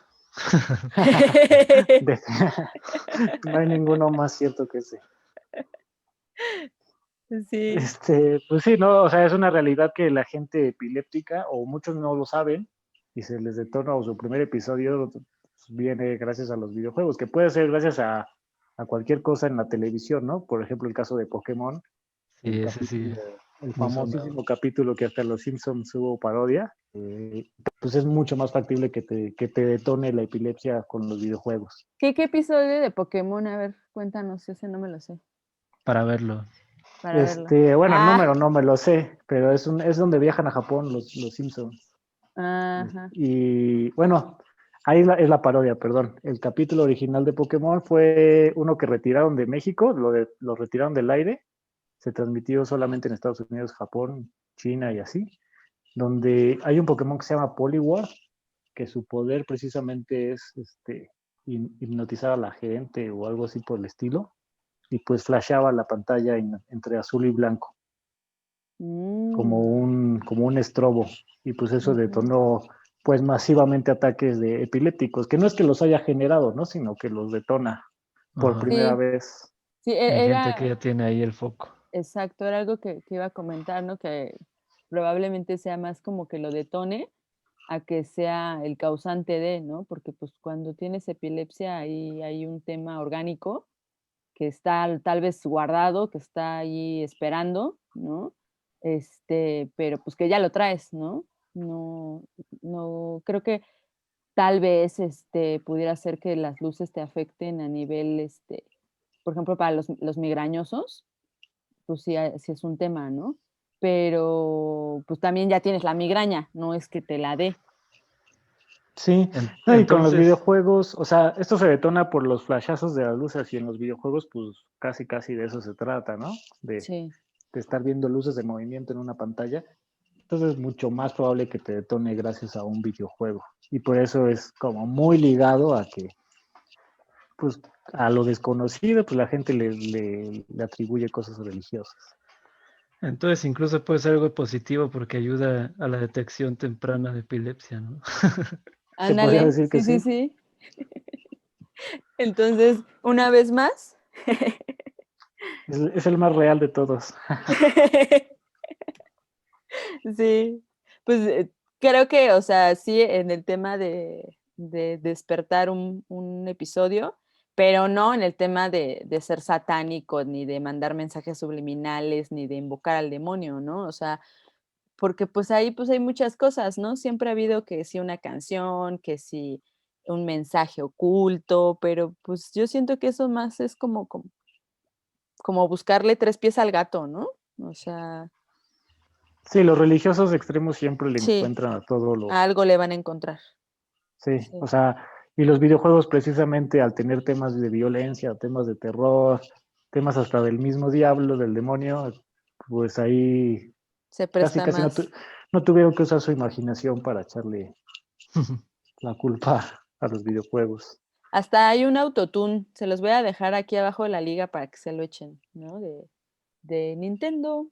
No hay ninguno más cierto que ese. Sí. Pues sí, no, o sea, es una realidad que la gente epiléptica, o muchos no lo saben, y se les detona, o su primer episodio viene gracias a los videojuegos, que puede ser gracias a cualquier cosa en la televisión, ¿no? Por ejemplo, el caso de Pokémon, Sí, ese sí. el muy famosísimo sonado. capítulo que hasta los Simpsons hubo parodia, pues es mucho más factible que te detone la epilepsia con los videojuegos. ¿Qué episodio de Pokémon? A ver, cuéntanos, ese no me lo sé. Para verlo. Para verlo. Bueno, el Ah, número no me lo sé, pero es donde viajan a Japón los Simpsons. ajá. Y bueno, ahí es la parodia, perdón. El capítulo original de Pokémon fue uno que retiraron de México, lo retiraron del aire. Se transmitió solamente en Estados Unidos, Japón, China y así. Donde hay un Pokémon que se llama Poliwag, que su poder precisamente es hipnotizar a la gente o algo así por el estilo. Y pues flasheaba la pantalla entre azul y blanco, como un estrobo. Y pues eso detonó pues masivamente ataques de epilépticos, que no es que los haya generado, ¿no? Sino que los detona por Ajá. primera Sí, vez. sí, Hay gente que era ya tiene ahí el foco. exacto, era algo que iba a comentar, ¿no? Que probablemente sea más como que lo detone a que sea el causante de, ¿no? Porque pues cuando tienes epilepsia ahí hay un tema orgánico que está tal vez guardado, que está ahí esperando, ¿no? Pero pues que ya lo traes, ¿no? No, no, creo que tal vez pudiera ser que las luces te afecten a nivel, por ejemplo, para los migrañosos, pues sí, sí es un tema, ¿no? Pero pues también ya tienes la migraña, no es que te la dé. Sí, no, y con los Entonces, videojuegos, o sea, esto se detona por los flashazos de las luces y en los videojuegos, pues casi de eso se trata, ¿no? Sí. De estar viendo luces de movimiento en una pantalla. Entonces es mucho más probable que te detone gracias a un videojuego. Y por eso es como muy ligado a que, pues, a lo desconocido, pues la gente le atribuye cosas religiosas. entonces incluso puede ser algo positivo porque ayuda a la detección temprana de epilepsia, ¿no? Se podría Ándale, decir que sí, sí, sí. sí. Entonces, una vez más. Es el más real de todos. Sí, pues creo que, o sea, sí, en el tema de despertar un episodio, pero no en el tema de ser satánico, ni de mandar mensajes subliminales, ni de invocar al demonio, ¿no? O sea, porque pues ahí pues hay muchas cosas, ¿no? Siempre ha habido que sí una canción, que sí un mensaje oculto, pero pues yo siento que eso más es como buscarle tres pies al gato, ¿no? O sea, Sí, los religiosos extremos siempre le sí, encuentran a todo lo. a algo le van a encontrar. Sí, o Sí. sea, y los videojuegos precisamente al tener temas de violencia, temas de terror, temas hasta del mismo diablo, del demonio, pues ahí Se casi presta más. no tuvieron que usar su imaginación para echarle la culpa a los videojuegos. Hasta hay un autotune, se los voy a dejar aquí abajo de la liga para que se lo echen, ¿no? De Nintendo.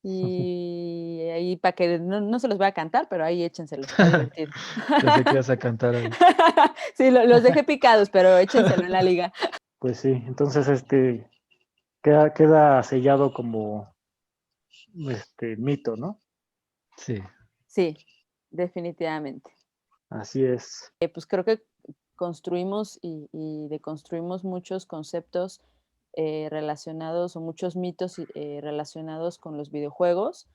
Y ahí para que no se los voy a cantar, pero ahí échenselo, está divertido. Pensé que ibas a cantar ahí. Sí, los dejé picados, pero échenselo en la liga. Pues sí, entonces queda sellado como mito, ¿no? Sí. Sí, definitivamente. Así es. Pues creo que construimos y deconstruimos muchos conceptos relacionados o muchos mitos relacionados con los videojuegos.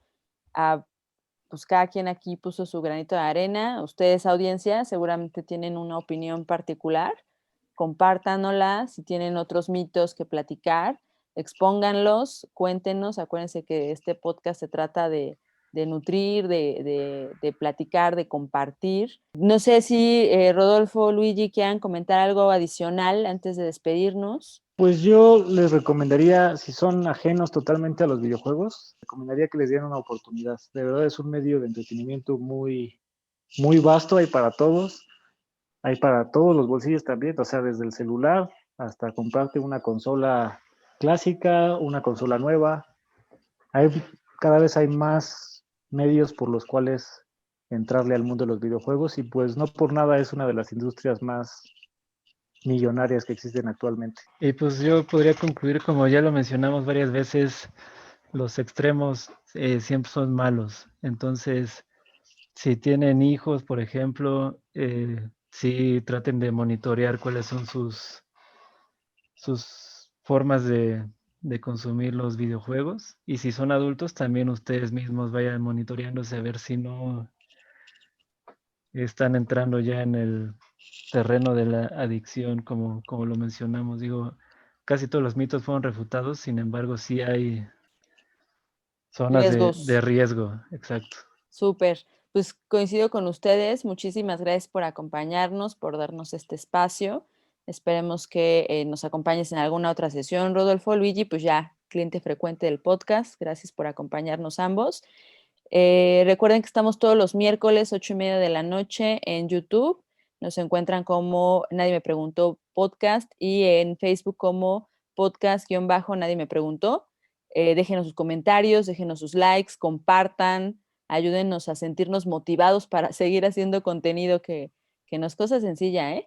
Ah, pues cada quien aquí puso su granito de arena. Ustedes, audiencia, seguramente tienen una opinión particular. Compártanosla. Si tienen otros mitos que platicar, expónganlos, cuéntenos. Acuérdense que este podcast se trata de nutrir, de platicar, de compartir. No sé si Rodolfo, Luigi quieran comentar algo adicional antes de despedirnos. Pues yo les recomendaría, si son ajenos totalmente a los videojuegos, recomendaría que les dieran una oportunidad. De verdad es un medio de entretenimiento muy, muy vasto, hay para todos. Hay para todos los bolsillos también, o sea, desde el celular hasta comprarte una consola clásica, una consola nueva. Hay, cada vez hay más medios por los cuales entrarle al mundo de los videojuegos y pues no por nada es una de las industrias más millonarias que existen actualmente. Y pues yo podría concluir, como ya lo mencionamos varias veces, los extremos siempre son malos. Entonces, si tienen hijos, por ejemplo, sí traten de monitorear cuáles son sus formas de consumir los videojuegos. Y si son adultos, también ustedes mismos vayan monitoreándose a ver si no están entrando ya en el terreno de la adicción, como lo mencionamos. Digo, casi todos los mitos fueron refutados, sin embargo, sí hay zonas de Riesgos. riesgo, exacto. Súper. Pues coincido con ustedes. Muchísimas gracias por acompañarnos, por darnos este espacio. Esperemos que nos acompañes en alguna otra sesión, Rodolfo. Luigi, pues ya cliente frecuente del podcast. Gracias por acompañarnos ambos. Recuerden que estamos todos los miércoles, 8:30 de la noche en YouTube. Nos encuentran como Nadie Me Preguntó Podcast y en Facebook como podcast-Nadie Me Preguntó. Déjenos sus comentarios, déjenos sus likes, compartan, ayúdenos a sentirnos motivados para seguir haciendo contenido que no es cosa sencilla, ¿eh?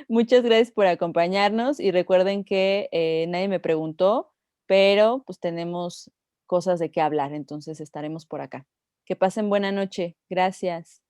Muchas gracias por acompañarnos y recuerden que nadie me preguntó, pero pues tenemos cosas de qué hablar, entonces estaremos por acá. Que pasen buena noche. Gracias.